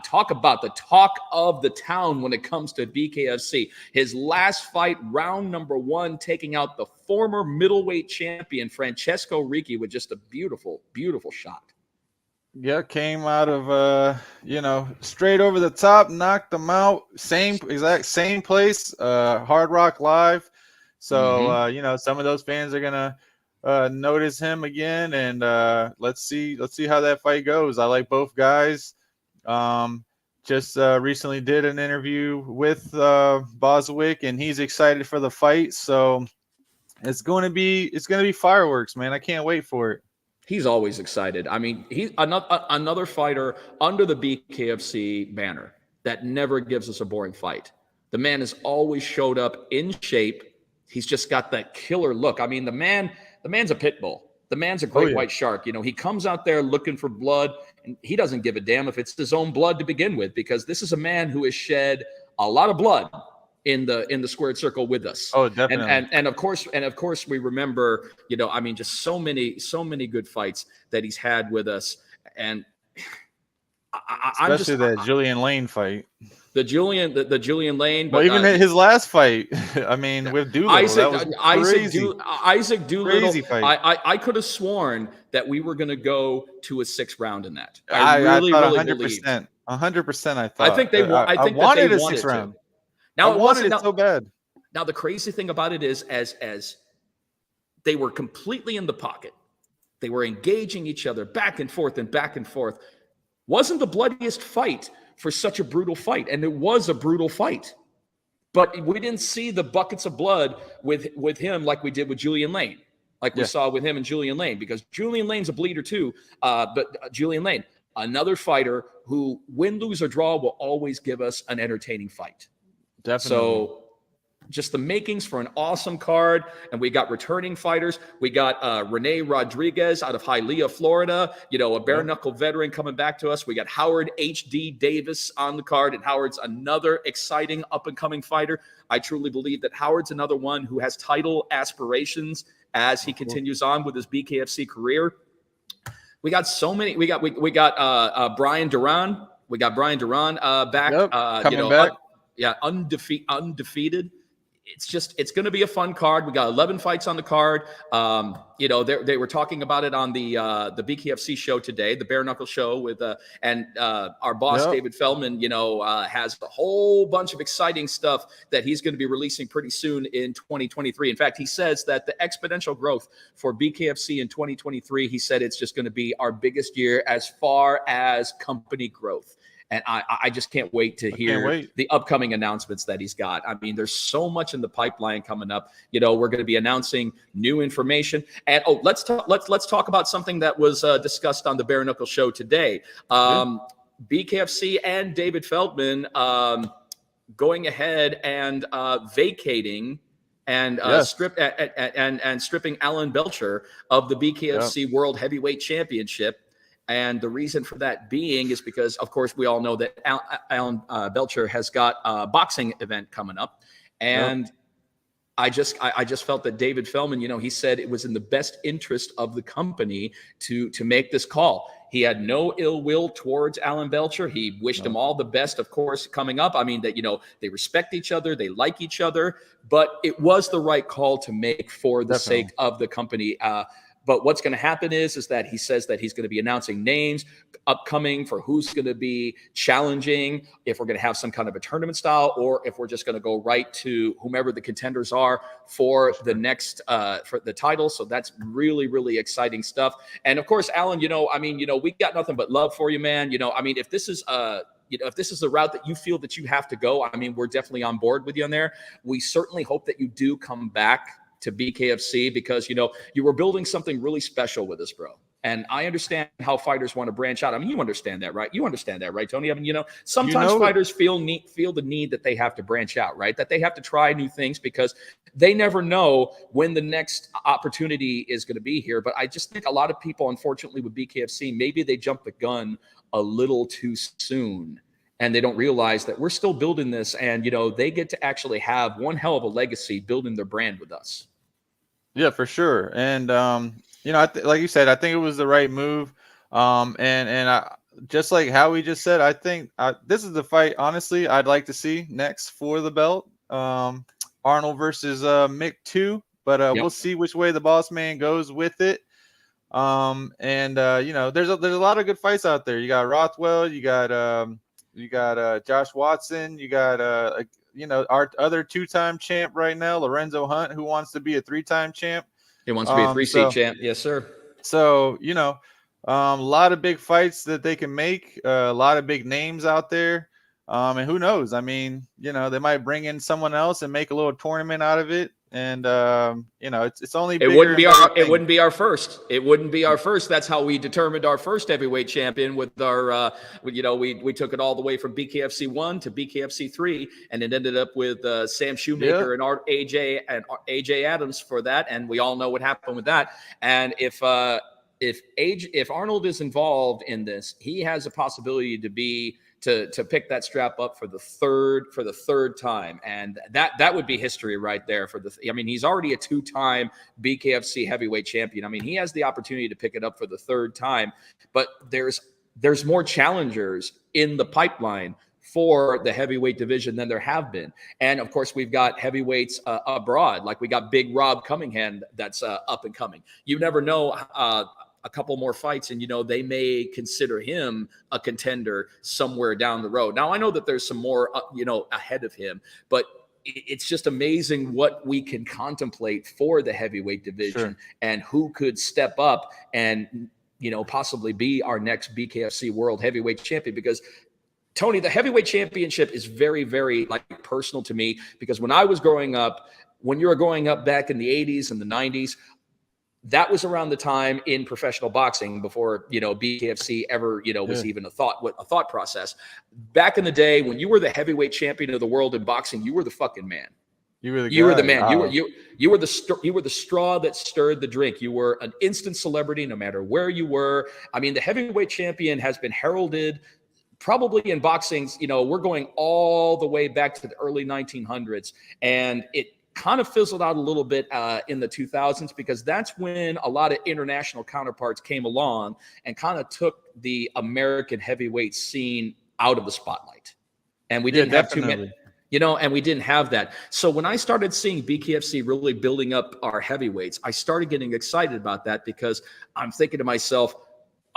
talk about the talk of the town when it comes to Bkfc. His last fight, round number 1, taking out the former middleweight champion Francesco Ricci with just a beautiful, beautiful shot. Yeah, came out of straight over the top, knocked them out. Same place, Hard Rock Live. So some of those fans are gonna notice him again, and let's see how that fight goes. I like both guys. just recently did an interview with Boswick, and he's excited for the fight. So it's going to be fireworks, man. I can't wait for it. He's always excited. I mean, he's another fighter under the BKFC banner that never gives us a boring fight. The man has always showed up in shape. He's just got that killer look. I mean, the man's a pit bull. The man's a great white shark. You know, he comes out there looking for blood, and he doesn't give a damn if it's his own blood to begin with, because this is a man who has shed a lot of blood in the squared circle with us. Oh, definitely. And of course we remember, you know, I mean, just so many good fights that he's had with us. And especially that Julian Lane fight. The Julian Lane, but even his last fight, I mean, with Doolittle, Isaac Doolittle. Crazy fight. I could have sworn that we were going to go to a 6th round in that. I really 100%. 100%. I thought. I think they wanted a 6th round. Now I wanted it so bad. Now the crazy thing about it is, as they were completely in the pocket, they were engaging each other back and forth and back and forth. Wasn't the bloodiest fight for such a brutal fight, and it was a brutal fight, but we didn't see the buckets of blood with him like we did with Julian Lane, like we saw with him and Julian Lane, because Julian Lane's a bleeder too. But Julian Lane, another fighter who, win, lose, or draw, will always give us an entertaining fight. Definitely. So just the makings for an awesome card. And we got returning fighters. We got Rene Rodriguez out of Hialeah, Florida, you know, a bare knuckle veteran coming back to us. We got Howard H.D. Davis on the card, and Howard's another exciting up and coming fighter. I truly believe that Howard's another one who has title aspirations as he continues on with his BKFC career. We got so many. We got Brian Duran. We got Brian Duran back. Coming back. Undefeated. It's going to be a fun card. We got 11 fights on the card. You know, they were talking about it on the BKFC show today, the Bare Knuckle show with and our boss David Feldman, you know, has a whole bunch of exciting stuff that he's going to be releasing pretty soon in 2023. In fact, he says that the exponential growth for BKFC in 2023, he said it's just going to be our biggest year as far as company growth. And I just can't wait to hear the upcoming announcements that he's got. I mean, there's so much in the pipeline coming up. You know, we're going to be announcing new information. And let's talk about something that was discussed on the Bare Knuckle show today. BKFC and David Feldman going ahead and vacating and stripping Alan Belcher of the BKFC World Heavyweight Championship. And the reason for that being is because, of course, we all know that Alan Belcher has got a boxing event coming up. And I just felt that David Feldman, you know, he said it was in the best interest of the company to make this call. He had no ill will towards Alan Belcher. He wished him all the best, of course, coming up. I mean, that, you know, they respect each other, they like each other, but it was the right call to make for the sake of the company. But what's going to happen is that he says that he's going to be announcing names upcoming for who's going to be challenging, if we're going to have some kind of a tournament style, or if we're just going to go right to whomever the contenders are for the next for the title. So that's really, really exciting stuff. And of course, Alan, you know, I mean, you know, we got nothing but love for you, man. You know, I mean, if this is you know, if this is the route that you feel that you have to go, I mean, we're definitely on board with you on there. We certainly hope that you do come back to BKFC, because, you know, you were building something really special with us, bro. And I understand how fighters want to branch out. I mean, you understand that, right? You understand that, right, Tony? I mean, you know, sometimes fighters feel the need that they have to branch out, right? That they have to try new things because they never know when the next opportunity is going to be here. But I just think a lot of people, unfortunately, with BKFC, maybe they jump the gun a little too soon. And they don't realize that we're still building this, and, you know, they get to actually have one hell of a legacy building their brand with us. Yeah, for sure. And, you know, like you said, I think it was the right move. And I, just like Howie just said, I think this is the fight, honestly, I'd like to see next for the belt. Arnold versus Mick 2. But we'll see which way the boss man goes with it. You know, there's a lot of good fights out there. You got Rothwell, you got Josh Watson, you got you know, our other 2-time champ right now, Lorenzo Hunt, who wants to be a 3-time champ. He wants to be a 3-seed champ. Yes, sir. So, you know, a lot of big fights that they can make, a lot of big names out there. And who knows? I mean, they might bring in someone else and make a little tournament out of it. And it's only bigger. It wouldn't be our first. It wouldn't be our first. That's how we determined our first heavyweight champion with our we took it all the way from BKFC 1 to BKFC 3, and it ended up with Sam Shoemaker and AJ Adams for that, and we all know what happened with that. And if Arnold is involved in this, he has a possibility to pick that strap up for the third time, and that would be history right there. He's already a 2-time BKFC heavyweight champion. I mean, he has the opportunity to pick it up for the third time, but there's more challengers in the pipeline for the heavyweight division than there have been. And of course, we've got heavyweights abroad, like we got Big Rob Cunningham that's up and coming. You never know. A couple more fights, and they may consider him a contender somewhere down the road. Now, I know that there's some more ahead of him, but it's just amazing what we can contemplate for the heavyweight division and who could step up and possibly be our next BKFC World Heavyweight Champion. Because Tony, the heavyweight championship is very, very personal to me, because when I was growing up, when you were growing up back in the 80s and the 90s, that was around the time in professional boxing before, BKFC ever, was even a thought process. Back in the day, when you were the heavyweight champion of the world in boxing, you were the fucking man. You were the man. Wow. You were the straw that stirred the drink. You were an instant celebrity, no matter where you were. I mean, the heavyweight champion has been heralded probably in boxing. We're going all the way back to the early 1900s, and it kind of fizzled out a little bit in the 2000s, because that's when a lot of international counterparts came along and kind of took the American heavyweight scene out of the spotlight. And we didn't have too many, and we didn't have that. So when I started seeing BKFC really building up our heavyweights, I started getting excited about that, because I'm thinking to myself,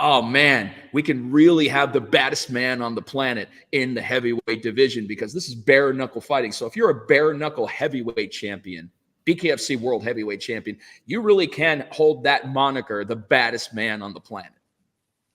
oh man, we can really have the baddest man on the planet in the heavyweight division, because this is bare knuckle fighting. So if you're a bare knuckle heavyweight champion, BKFC World Heavyweight Champion, you really can hold that moniker, the baddest man on the planet.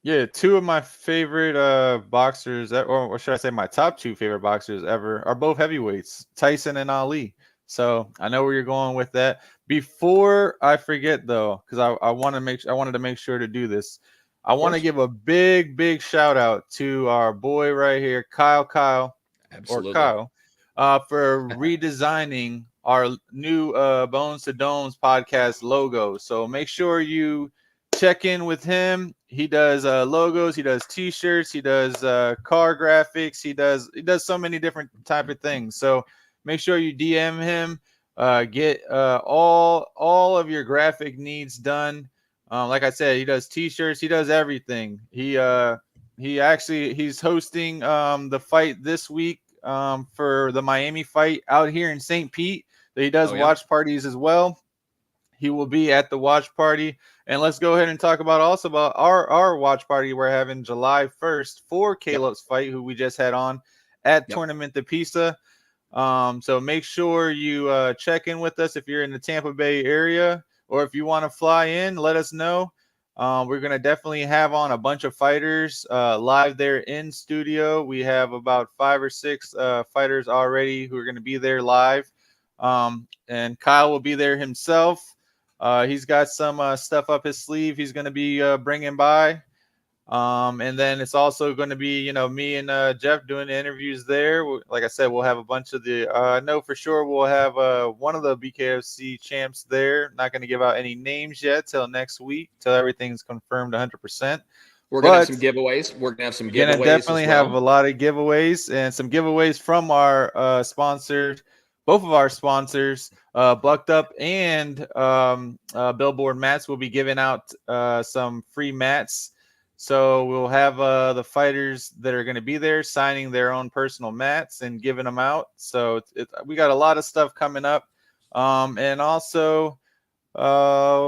Yeah, two of my favorite boxers, or should I say my top 2 favorite boxers ever, are both heavyweights, Tyson and Ali. So I know where you're going with that. Before I forget, though, because I wanted to make sure to do this. I want to give a big, big shout out to our boy right here, Kyle, Absolutely. for redesigning our new Bones to Domes podcast logo. So make sure you check in with him. He does logos, he does t-shirts, he does car graphics, he does so many different type of things. So make sure you DM him, get all of your graphic needs done. Like I said, he does t-shirts, he does everything. He's hosting the fight this week for the Miami fight out here in St. Pete. He does watch parties as well. He will be at the watch party. And let's go ahead and talk about our watch party we're having July 1st for Kaleb's fight, who we just had on at Tournament de Pisa. So make sure you check in with us if you're in the Tampa Bay area. Or if you want to fly in, let us know. We're going to definitely have on a bunch of fighters live there in studio. We have about 5 or 6 fighters already who are going to be there live. And Kyle will be there himself. He's got some stuff up his sleeve he's going to be bringing by. And then it's also going to be, me and Jeff doing the interviews there. Like I said, we'll have a bunch of I know for sure we'll have one of the BKFC champs there. Not going to give out any names yet till next week, till everything's confirmed 100%. We're going to have some giveaways. We're going to have some giveaways. We're going to definitely have a lot of giveaways and some giveaways from our sponsors. Both of our sponsors, Bucked Up and Billboard Mats, will be giving out some free mats. So we'll have the fighters that are going to be there signing their own personal mats and giving them out. So we got a lot of stuff coming up. And also, what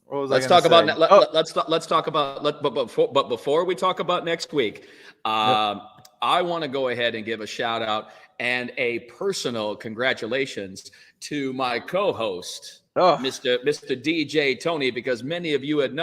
was let's I talk say? about let's talk about but before we talk about next week, I want to go ahead and give a shout out and a personal congratulations to my co-host, Mr. DJ Tony, because many of you have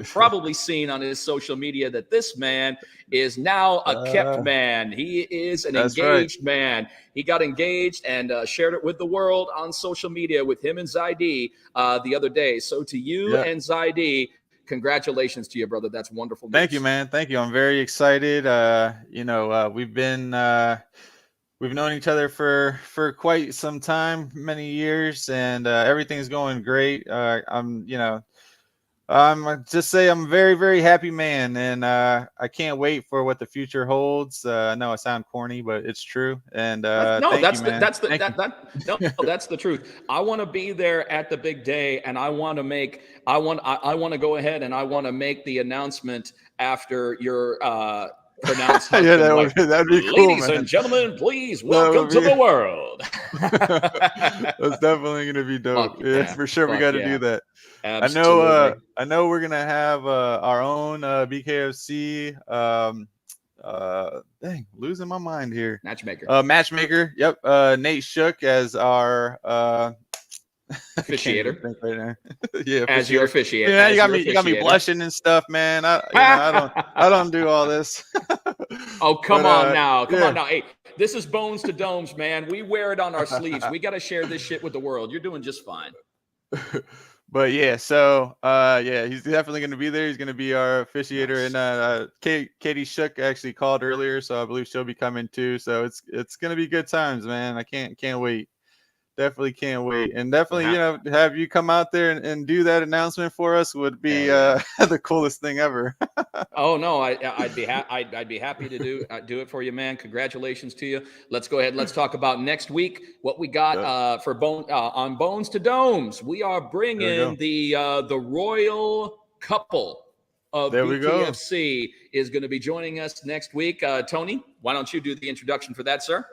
probably seen on his social media that this man is now a kept man. He is an engaged man. He got engaged and shared it with the world on social media with him and Zaidi the other day. So to you and Zaidi, congratulations to you, brother. That's wonderful news. Thank you, man. Thank you. I'm very excited. We've known each other for quite some time, many years, and everything's going great. I'm just say I'm a very, very happy man, and I can't wait for what the future holds. I know I sound corny, but it's true. And that's the truth. I want to be there at the big day, and I want to go ahead and I want to make the announcement after your pronounced husband. That'd be cool, ladies man. and gentlemen, please welcome to the world. That's definitely gonna be dope. For sure. We got to do that. Absolutely. I know we're gonna have our own Bkfc. Dang, losing my mind here. Matchmaker. Yep. Nate Shook as our officiator. Right now. Yeah, as your officiator. Yeah, you got me blushing and stuff, man. I don't do all this. Oh, come on now. Hey, this is Bones to Domes, man. We wear it on our sleeves. We got to share this shit with the world. You're doing just fine. But yeah, so he's definitely going to be there. He's going to be our officiator. Nice. And Katie Shook actually called earlier, so I believe she'll be coming too. So it's going to be good times, man. I can't wait. Definitely can't wait. And definitely, have you come out there and do that announcement for us would be the coolest thing ever. Oh no, I'd be happy to do it for you, man. Congratulations to you. Let's go ahead. Let's talk about next week. What we got for on Bones to Domes. We are bringing the royal couple of Bkfc is going to be joining us next week. Tony, why don't you do the introduction for that, sir?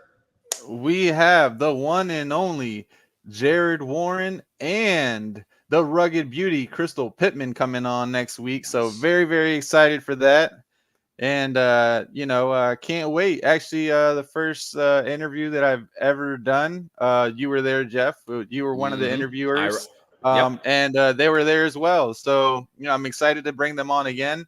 We have the one and only Jared Warren and the rugged beauty Crystal Pittman coming on next week. So very, very excited for that. And, can't wait. Actually, the first interview that I've ever done, you were there, Jeff. You were one of the interviewers. And they were there as well. So, I'm excited to bring them on again.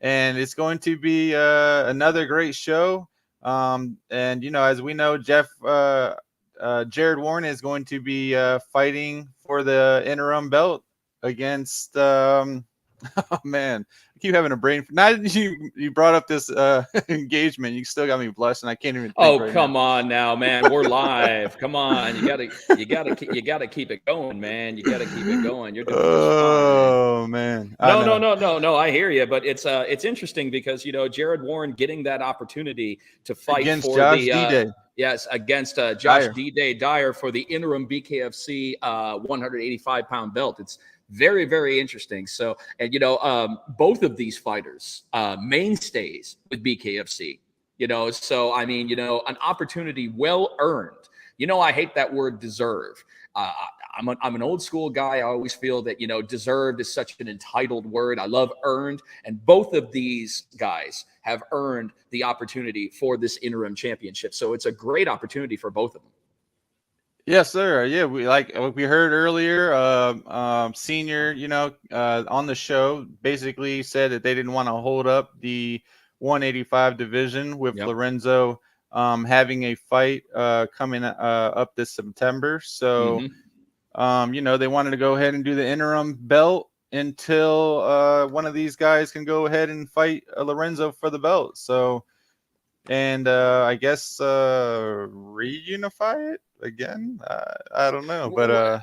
And it's going to be another great show. And as we know, Jared Warren is going to be fighting for the interim belt against oh man, I keep having a brain. Now you brought up this engagement, you still got me blushing. I can't even think come on now, man. We're live. Come on. You gotta keep it going, man. You gotta keep it going. You're doing this fine. Man. No. I hear you, but it's interesting because Jared Warren getting that opportunity to fight against for Josh D-Day. Yes, against Josh D-Day Dyer for the interim Bkfc 185-pound belt. It's very, very interesting. So, and both of these fighters, mainstays with Bkfc. So I mean, an opportunity well earned. I hate that word deserve. I'm an old school guy. I always feel that deserved is such an entitled word. I love earned, and both of these guys have earned the opportunity for this interim championship. So it's a great opportunity for both of them. Yes, sir. Yeah, we heard earlier. Senior, on the show, basically said that they didn't want to hold up the 185 division with Lorenzo having a fight coming up this September. So, they wanted to go ahead and do the interim belt until one of these guys can go ahead and fight Lorenzo for the belt. So, and I guess reunify it again. I don't know, but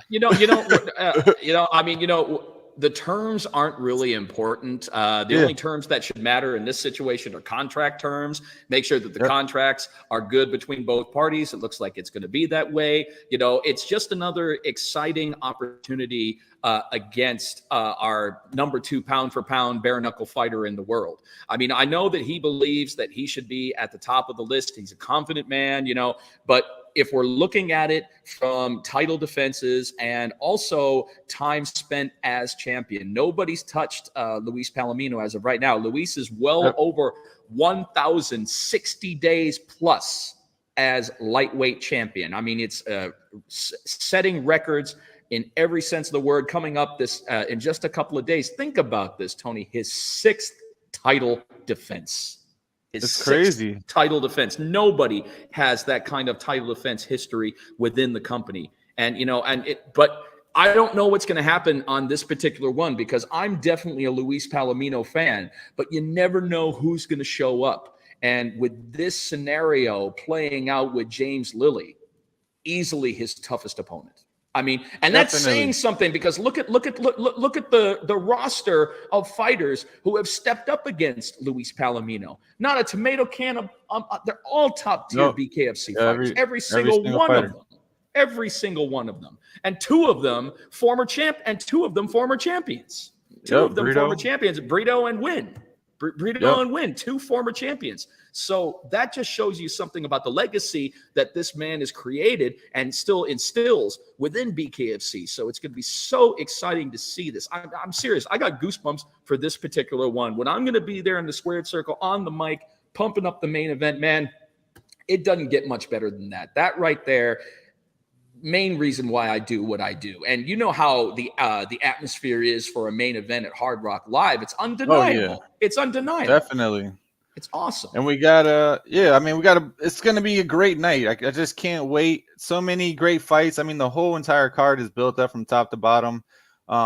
the terms aren't really important. The only terms that should matter in this situation are contract terms. Make sure that the contracts are good between both parties. It looks like it's going to be that way. It's just another exciting opportunity against our number 2 pound for pound bare knuckle fighter in the world. I mean, I know that he believes that he should be at the top of the list. He's a confident man, but if we're looking at it from title defenses and also time spent as champion, nobody's touched Luis Palomino as of right now. Luis is well over 1,060 days plus as lightweight champion. I mean, it's setting records in every sense of the word, coming up this in just a couple of days. Think about this, Tony. His 6th title defense. It's crazy. Title defense. Nobody has that kind of title defense history within the company. And, but I don't know what's going to happen on this particular one, because I'm definitely a Luis Palomino fan, but you never know who's going to show up. And with this scenario playing out with James Lilly, easily his toughest opponent. I mean, and that's saying something, because look at the roster of fighters who have stepped up against Luis Palomino. Not a tomato can of they're all top tier BKFC fighters. Every single one of them. Every single one of them. And 2 of them former champions. 2 of them former champions. Former champions, Brito and Wynn. And Wynn, 2 former champions. So that just shows you something about the legacy that this man has created and still instills within BKFC. So it's going to be so exciting to see this. I'm serious. I got goosebumps for this particular one. When I'm going to be there in the squared circle on the mic, pumping up the main event, man, it doesn't get much better than that. That right there, main reason why I do what I do. And you know how the atmosphere is for a main event at Hard Rock Live. It's undeniable. It's undeniable. Definitely. It's awesome. And we got it's going to be a great night. I just can't wait. So many great fights. I mean, the whole entire card is built up from top to bottom.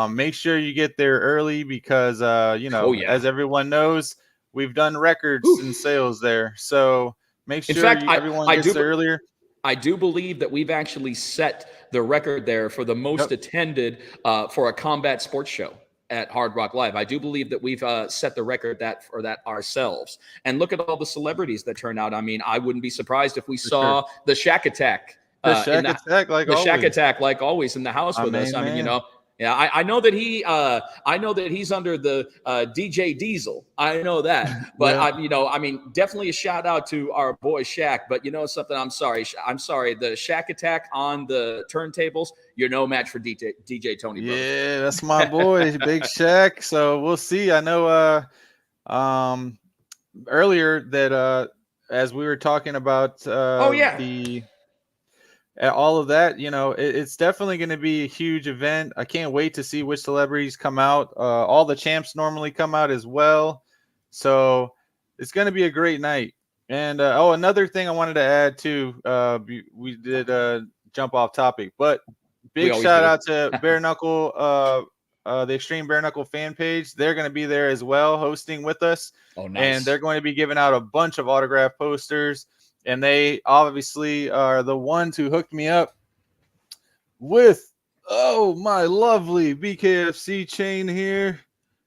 Make sure you get there early, because, as everyone knows, we've done records in sales there. So make sure everyone gets there earlier. I do believe that we've actually set the record there for the most attended for a combat sports show at Hard Rock Live. I do believe that we've set the record for that ourselves. And look at all the celebrities that turn out. I mean, I wouldn't be surprised if we saw the Shack Attack. The Shack Attack, like always, in the house with us. I mean, yeah, I know that he's under the DJ Diesel. I know that, but definitely a shout out to our boy Shaq. But you know something? I'm sorry. The Shack Attack on the turntables, you're no match for DJ Tony. Brother. Yeah, that's my boy, Big Shaq. So we'll see. I know earlier that as we were talking about all of that, it's definitely going to be a huge event. I can't wait to see which celebrities come out. All the champs normally come out as well. So it's going to be a great night. And another thing I wanted to add too, we did jump off topic, but big shout out to Bare Knuckle, the Extreme Bare Knuckle fan page. They're going to be there as well, hosting with us. Oh, nice. And they're going to be giving out a bunch of autograph posters. And they obviously are the ones who hooked me up with, my lovely BKFC chain here.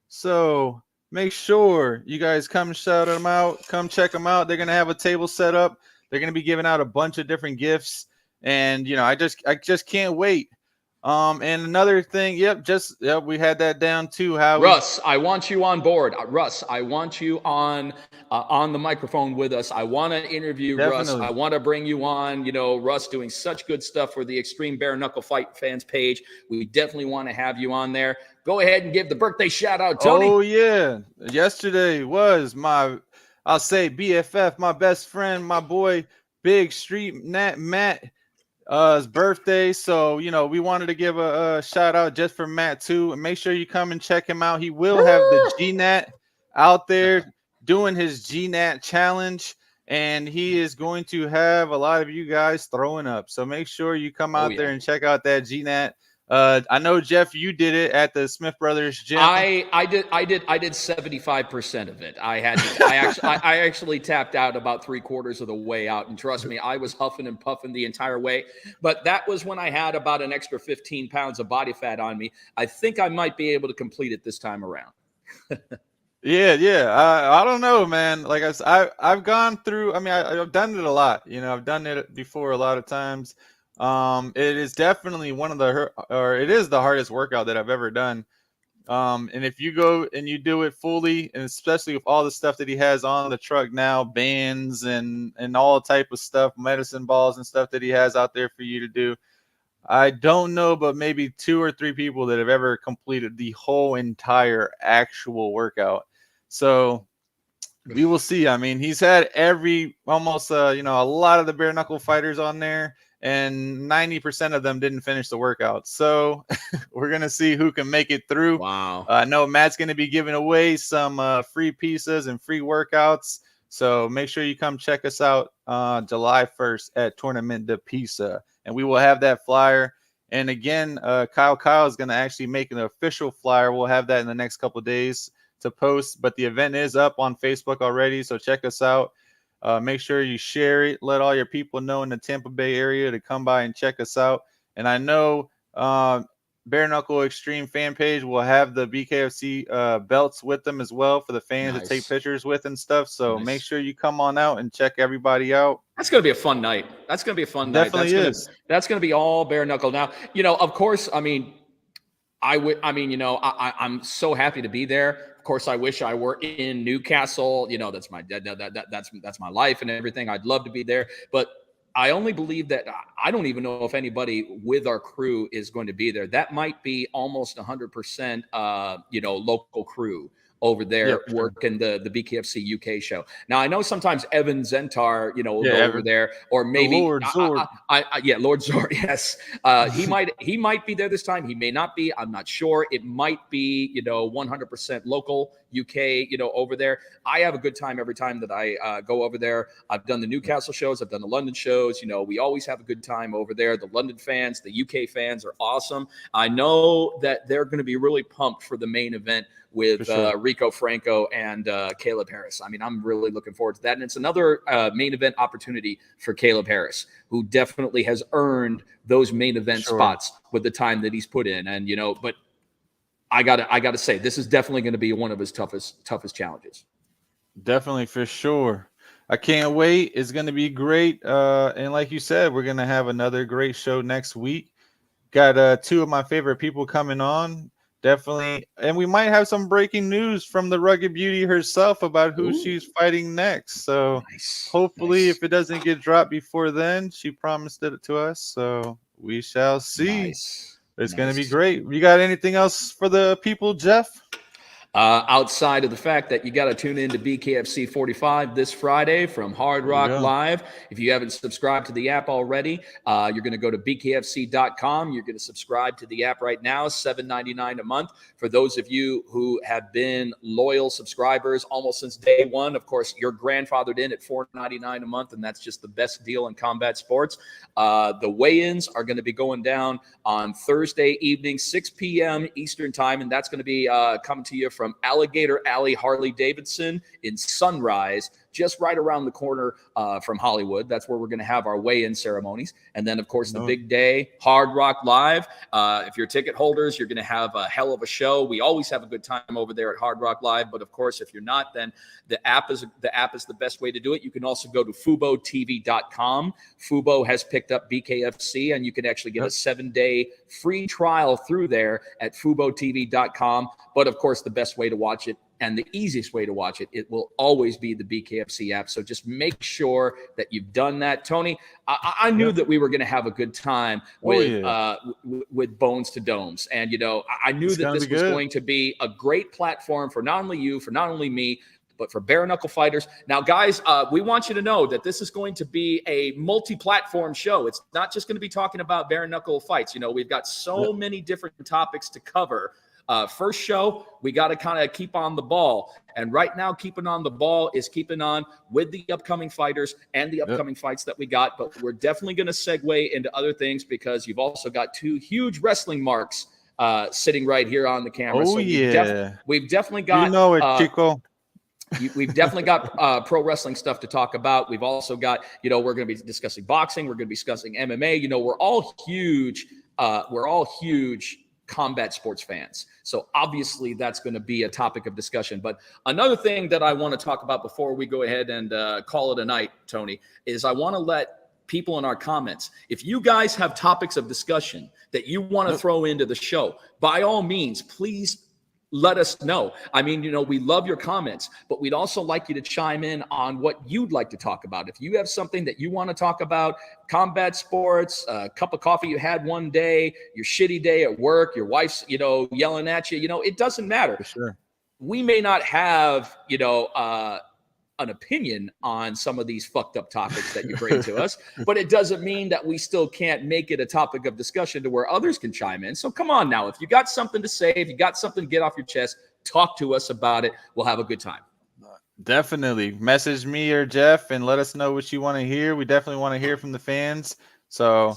So make sure you guys come shout them out. Come check them out. They're going to have a table set up. They're going to be giving out a bunch of different gifts. And, I just can't wait. And another thing, we had that down too. Russ, I want you on board. Russ, I want you on the microphone with us. I want to interview Russ. I want to bring you on. Russ doing such good stuff for the Extreme Bare Knuckle Fight fans page. We definitely want to have you on there. Go ahead and give the birthday shout out, Tony. Oh yeah, yesterday was I'll say BFF, my best friend, my boy, Big Street Matt. His birthday, so we wanted to give a shout out just for Matt too, and make sure you come and check him out. He will have the GNAT out there doing his GNAT challenge, and he is going to have a lot of you guys throwing up. So make sure you come out there and check out that GNAT. I know, Jeff, you did it at the Smith Brothers gym. I did 75% of it. I actually tapped out about 3/4 of the way out, and trust me, I was huffing and puffing the entire way. But that was when I had about an extra 15 pounds of body fat on me. I think I might be able to complete it this time around. I don't know, man. Like I've gone through. I mean, I've done it a lot. I've done it before a lot of times. It is definitely it is the hardest workout that I've ever done. And if you go and you do it fully, and especially with all the stuff that he has on the truck now, bands and all type of stuff, medicine balls and stuff that he has out there for you to do, I don't know, but maybe 2 or 3 people that have ever completed the whole entire actual workout. So we will see. I mean, he's had almost a lot of the bare knuckle fighters on there. and 90% of them didn't finish the workout. So we're going to see who can make it through. Wow. I know Matt's going to be giving away some free pizzas and free workouts. So make sure you come check us out July 1st at Tournament de Pizza. And we will have that flyer. And again, Kyle is going to actually make an official flyer. We'll have that in the next couple of days to post. But the event is up on Facebook already. So check us out. Make sure you share it. Let all your people know in the Tampa Bay area to come by and check us out. And I know Bare Knuckle Extreme fan page will have the Bkfc belts with them as well for the fans to take pictures with and stuff. So make sure you come on out and check everybody out. That's going to be a fun night. That's going to be a fun night. That's going to be all bare knuckle. Now, of course, I'm so happy to be there. Of course, I wish I were in Newcastle. That's my life and everything. I'd love to be there, but I only believe that I don't even know if anybody with our crew is going to be there. That might be almost 100%, local crew over there working the Bkfc UK show. Now, I know sometimes Evan Zentar, will go over there, or maybe Lord Zord. Lord Zord. Yes, he might be there this time. He may not be. I'm not sure. It might be 100% local UK, over there. I have a good time every time that I go over there. I've done the Newcastle shows. I've done the London shows. We always have a good time over there. The London fans, the UK fans are awesome. I know that they're going to be really pumped for the main event with Rico Franco and Kaleb Harris. I mean, I'm really looking forward to that. And it's another main event opportunity for Kaleb Harris, who definitely has earned those main event spots with the time that he's put in. And, but I gotta say, this is definitely going to be one of his toughest challenges. Definitely, for sure. I can't wait. It's going to be great. And like you said, we're going to have another great show next week. Got two of my favorite people coming on. Definitely. And we might have some breaking news from the Rugged Beauty herself about who she's fighting next. So hopefully if it doesn't get dropped before then, she promised it to us. So we shall see. It's going to be great. You got anything else for the people, Jeff? Outside of the fact that you got to tune in to BKFC 45 this Friday from Hard Rock Live. If you haven't subscribed to the app already, you're going to go to bkfc.com. You're going to subscribe to the app right now, $7.99 a month. For those of you who have been loyal subscribers almost since day one, of course, you're grandfathered in at $4.99 a month, and that's just the best deal in combat sports. The weigh-ins are going to be going down on Thursday evening, 6 p.m. Eastern time, and that's going to be coming to you from Alligator Alley Harley-Davidson in Sunrise, just right around the corner from Hollywood. That's where we're going to have our weigh-in ceremonies. And then, of course, the big day, Hard Rock Live. If you're ticket holders, you're going to have a hell of a show. We always have a good time over there at Hard Rock Live. But, of course, if you're not, then the app is the best way to do it. You can also go to FuboTV.com. Fubo has picked up BKFC, and you can actually get a 7-day free trial through there at FuboTV.com. But, of course, the best way to watch it and the easiest way to watch it, it will always be the BKFC app. So just make sure that you've done that. Tony, I knew that we were going to have a good time with Bones to Domes. And, I knew that this was going to be a great platform for not only you, for not only me, but for bare knuckle fighters. Now, guys, we want you to know that this is going to be a multi-platform show. It's not just going to be talking about bare knuckle fights. We've got so many different topics to cover. First show, we got to kind of keep on the ball. And right now, keeping on the ball is keeping on with the upcoming fighters and the upcoming fights that we got. But we're definitely going to segue into other things because you've also got two huge wrestling marks sitting right here on the camera. Oh, so we've definitely got Chico. We've definitely got pro wrestling stuff to talk about. We've also got, we're going to be discussing boxing. We're going to be discussing MMA. We're all huge combat sports fans. So obviously that's going to be a topic of discussion. But another thing that I want to talk about before we go ahead and call it a night, Tony, is I want to let people in our comments, if you guys have topics of discussion that you want to throw into the show, by all means, please let us know. I mean, we love your comments, but we'd also like you to chime in on what you'd like to talk about. If you have something that you want to talk about, combat sports, a cup of coffee you had one day, your shitty day at work, your wife's, yelling at you, it doesn't matter. For sure. We may not have, an opinion on some of these fucked up topics that you bring to us, but it doesn't mean that we still can't make it a topic of discussion to where others can chime in. So come on now, if you got something to say, if you got something to get off your chest, talk to us about it. We'll have a good time. Definitely message me or Jeff and let us know what you want to hear. We definitely want to hear from the fans. So,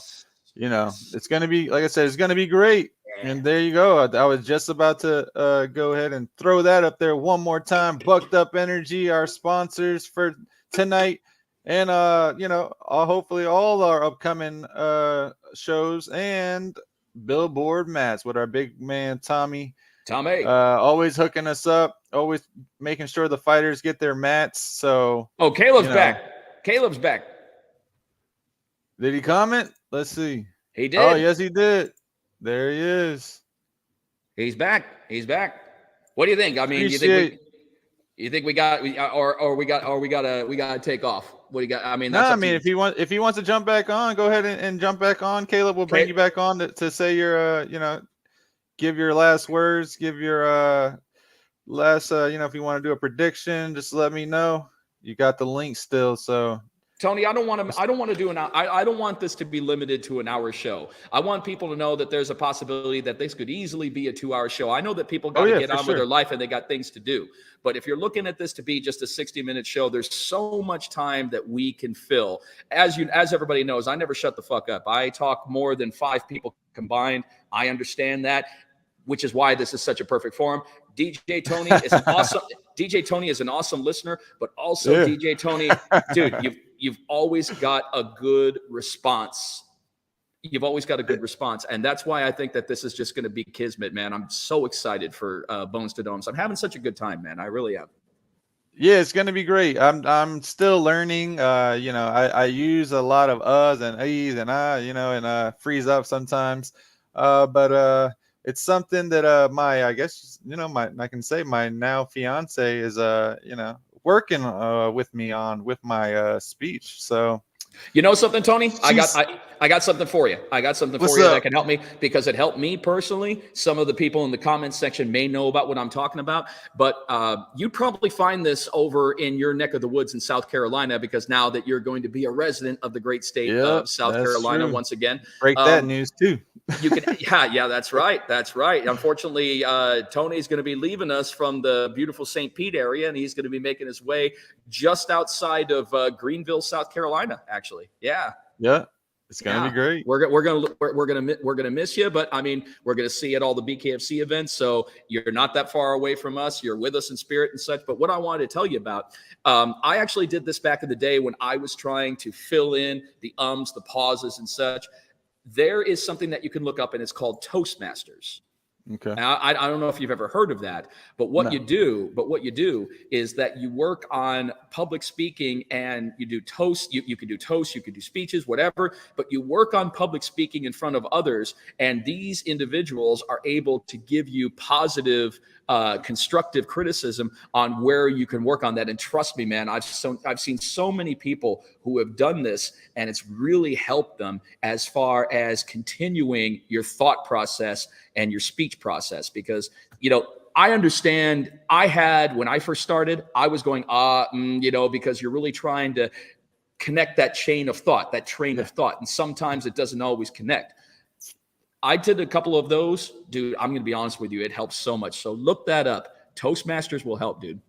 you know, it's going to be, like I said, it's going to be great. And there you go. I was just about to go ahead and throw that up there one more time. Bucked Up Energy, our sponsors for tonight. And, you know, hopefully all our upcoming shows and billboard mats with our big man, Tommy. Always hooking us up, always making sure the fighters get their mats. So, Caleb's back. Caleb's back. Did he comment? Let's see. He did. Oh, yes, he did. There he is. He's back. He's back. What do you think? I mean, you think we got we got to take off? What do you got? I mean, that's if he wants to jump back on, go ahead and jump back on. Caleb will bring you back on to say your you know, give your last words, give your last you know, if you want to do a prediction, just let me know. You got the link still, so Tony, I don't want this to be limited to an hour show. I want people to know that there's a possibility that this could easily be a 2-hour show. I know that people got to get on with their life and they got things to do. But if you're looking at this to be just a 60-minute show, there's so much time that we can fill. As everybody knows, I never shut the fuck up. I talk more than 5 people combined. I understand that, which is why this is such a perfect forum. DJ Tony is an awesome DJ Tony is an awesome listener, but also DJ Tony, dude, you've always got a good response. You've always got a good response. And that's why I think that this is just going to be kismet, man. I'm so excited for Bones to Domes. I'm having such a good time, man. I really am. Yeah, it's going to be great. I'm still learning. You know, I use a lot of uhs and e's and you know, and freeze up sometimes. But it's something that I guess, you know, I can say my now fiance is you know, working with me on with my speech. So, you know something, Tony? I got something for you. I got something for you that can help me, because it helped me personally. Some of the people in the comments section may know about what I'm talking about, but you'd probably find this over in your neck of the woods in South Carolina, because now that you're going to be a resident of the great state of South Carolina once again. Break that news too. You can, yeah, that's right. That's right. Unfortunately, Tony's going to be leaving us from the beautiful St. Pete area, and he's going to be making his way just outside of Greenville, South Carolina. Actually, yeah, it's going to be great. We're gonna miss you, but I mean, we're gonna see you at all the Bkfc events. So you're not that far away from us. You're with us in spirit and such. But what I wanted to tell you about, I actually did this back in the day when I was trying to fill in the ums, the pauses, and such. There is something that you can look up, and it's called Toastmasters. Okay. Now, I don't know if you've ever heard of that, but what you do is that you work on public speaking, and you do toast. You can do toasts, you can do speeches, whatever, but you work on public speaking in front of others. And these individuals are able to give you positive, constructive criticism on where you can work on that. And trust me, man, I've seen so many people who have done this, and it's really helped them as far as continuing your thought process and your speech process. Because, you know, I understand when I first started, I was going, you know, because you're really trying to connect that chain of thought, that train of thought. And sometimes it doesn't always connect. I did a couple of those, dude. I'm going to be honest with you. It helps so much. So look that up. Toastmasters will help, dude.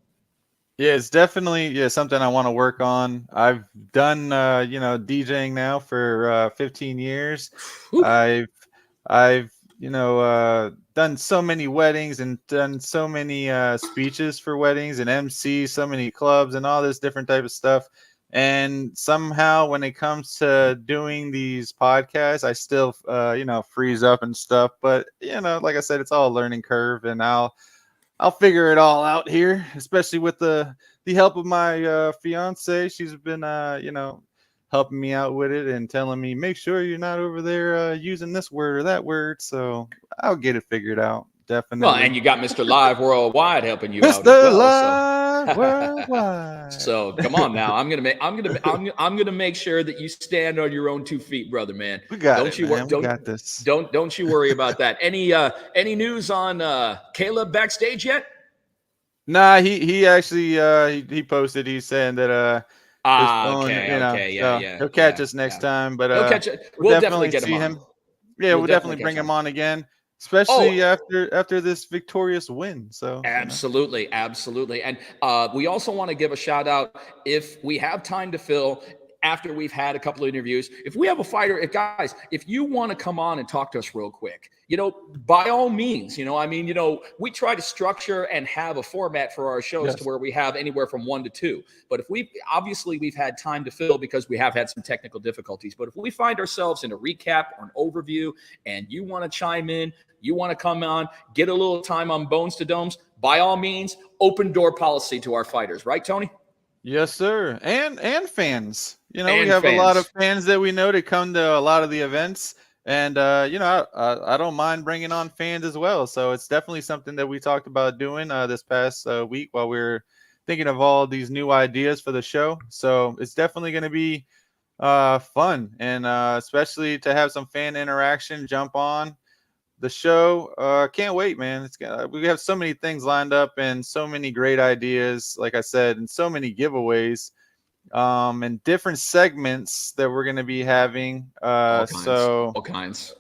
Yeah, it's definitely something I want to work on. I've done, you know, DJing now for 15 years. Ooh. I've you know, done so many weddings and done so many speeches for weddings and MC so many clubs and all this different type of stuff. And somehow when it comes to doing these podcasts, I still, you know, freeze up and stuff. But, you know, like I said, it's all a learning curve, and I'll figure it all out here, especially with the help of my fiance. She's been, you know, helping me out with it and telling me, make sure you're not over there using this word or that word. So I'll get it figured out. Definitely. Well, and you got Mr. Live Worldwide helping you out as well. Mr. Live Worldwide. So come on now. I'm gonna make sure that you stand on your own 2 feet, brother, man. We got it, man. We got this. Don't you worry about that. Any news on Kaleb backstage yet? Nah, he actually he posted. He's saying that his phone, Okay, yeah. he'll catch us next time. But He'll catch it. we'll We'll definitely definitely get him see on. him. Yeah, We'll we'll definitely catch bring him him. on again, especially after this victorious win. So absolutely. And we also want to give a shout out if we have time to fill. After we've had a couple of interviews, if we have a fighter, if you want to come on and talk to us real quick, by all means, we try to structure and have a format for our shows to where we have anywhere from 1 to 2. But if we've had time to fill because we have had some technical difficulties. But if we find ourselves in a recap or an overview and you want to chime in, you want to come on, get a little time on Bones to Domes, by all means, open door policy to our fighters. Right, Tony? Yes, sir. And fans. We And have a lot of fans. fans that we know that come to a lot of the events. And, I don't mind bringing on fans as well. So it's definitely something that we talked about doing this past week while we were thinking of all these new ideas for the show. So it's definitely going to be fun. And especially to have some fan interaction, jump on the show. Can't wait, man. We have so many things lined up and so many great ideas, like I said, and so many giveaways and different segments that we're going to be having. All kinds.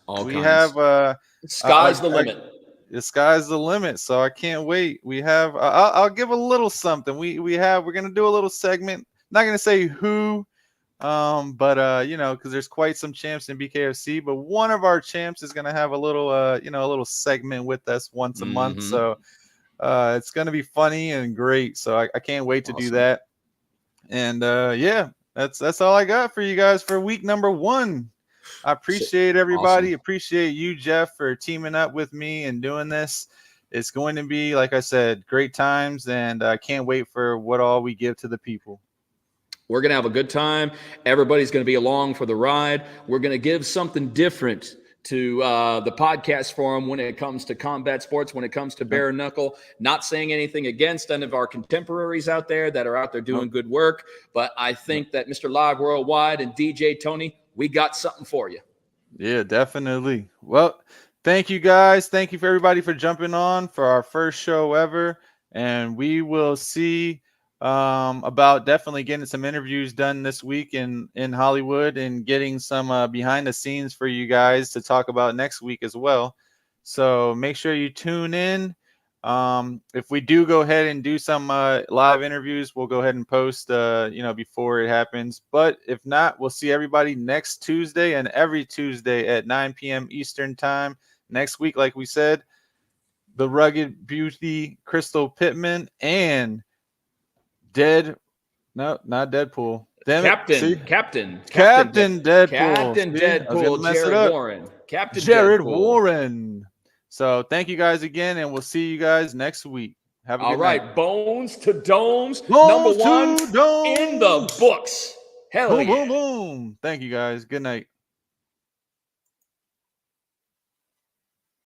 Sky's the limit. The sky's the limit. So I can't wait. We have I'll give a little something. We're going to do a little segment. Not going to say who, but because there's quite some champs in Bkfc, but one of our champs is going to have a little a little segment with us once a month. So it's going to be funny and great. So I can't wait to do that. And that's all I got for you guys for week number 1. I appreciate everybody. Appreciate you, Jeff, for teaming up with me and doing this. It's going to be, like I said, great times, and I can't wait for what all we give to the people. We're going to have a good time. Everybody's going to be along for the ride. We're going to give something different to the podcast forum when it comes to combat sports, when it comes to bare knuckle. Not saying anything against any of our contemporaries out there that are out there doing good work, but I think that Mr. Live Worldwide and DJ Tony, we got something for you. Yeah, definitely. Well, thank you guys. Thank you for everybody for jumping on for our first show ever, and we will see about definitely getting some interviews done this week in Hollywood and getting some behind the scenes for you guys to talk about next week as well. So make sure you tune in. If we do go ahead and do some live interviews, we'll go ahead and post before it happens. But if not, we'll see everybody next Tuesday and every Tuesday at 9 p.m. Eastern time next week. Like we said, the Rugged Beauty Crystal Pittman and not Deadpool. Captain Deadpool. Captain Deadpool, Jared Warren. Captain Jared Deadpool. Warren. So thank you guys again, and we'll see you guys next week. Have a good night. Bones to Domes. Bones number 1 to Domes. in the books. Hell boom, yeah. boom, boom. Thank you guys. Good night.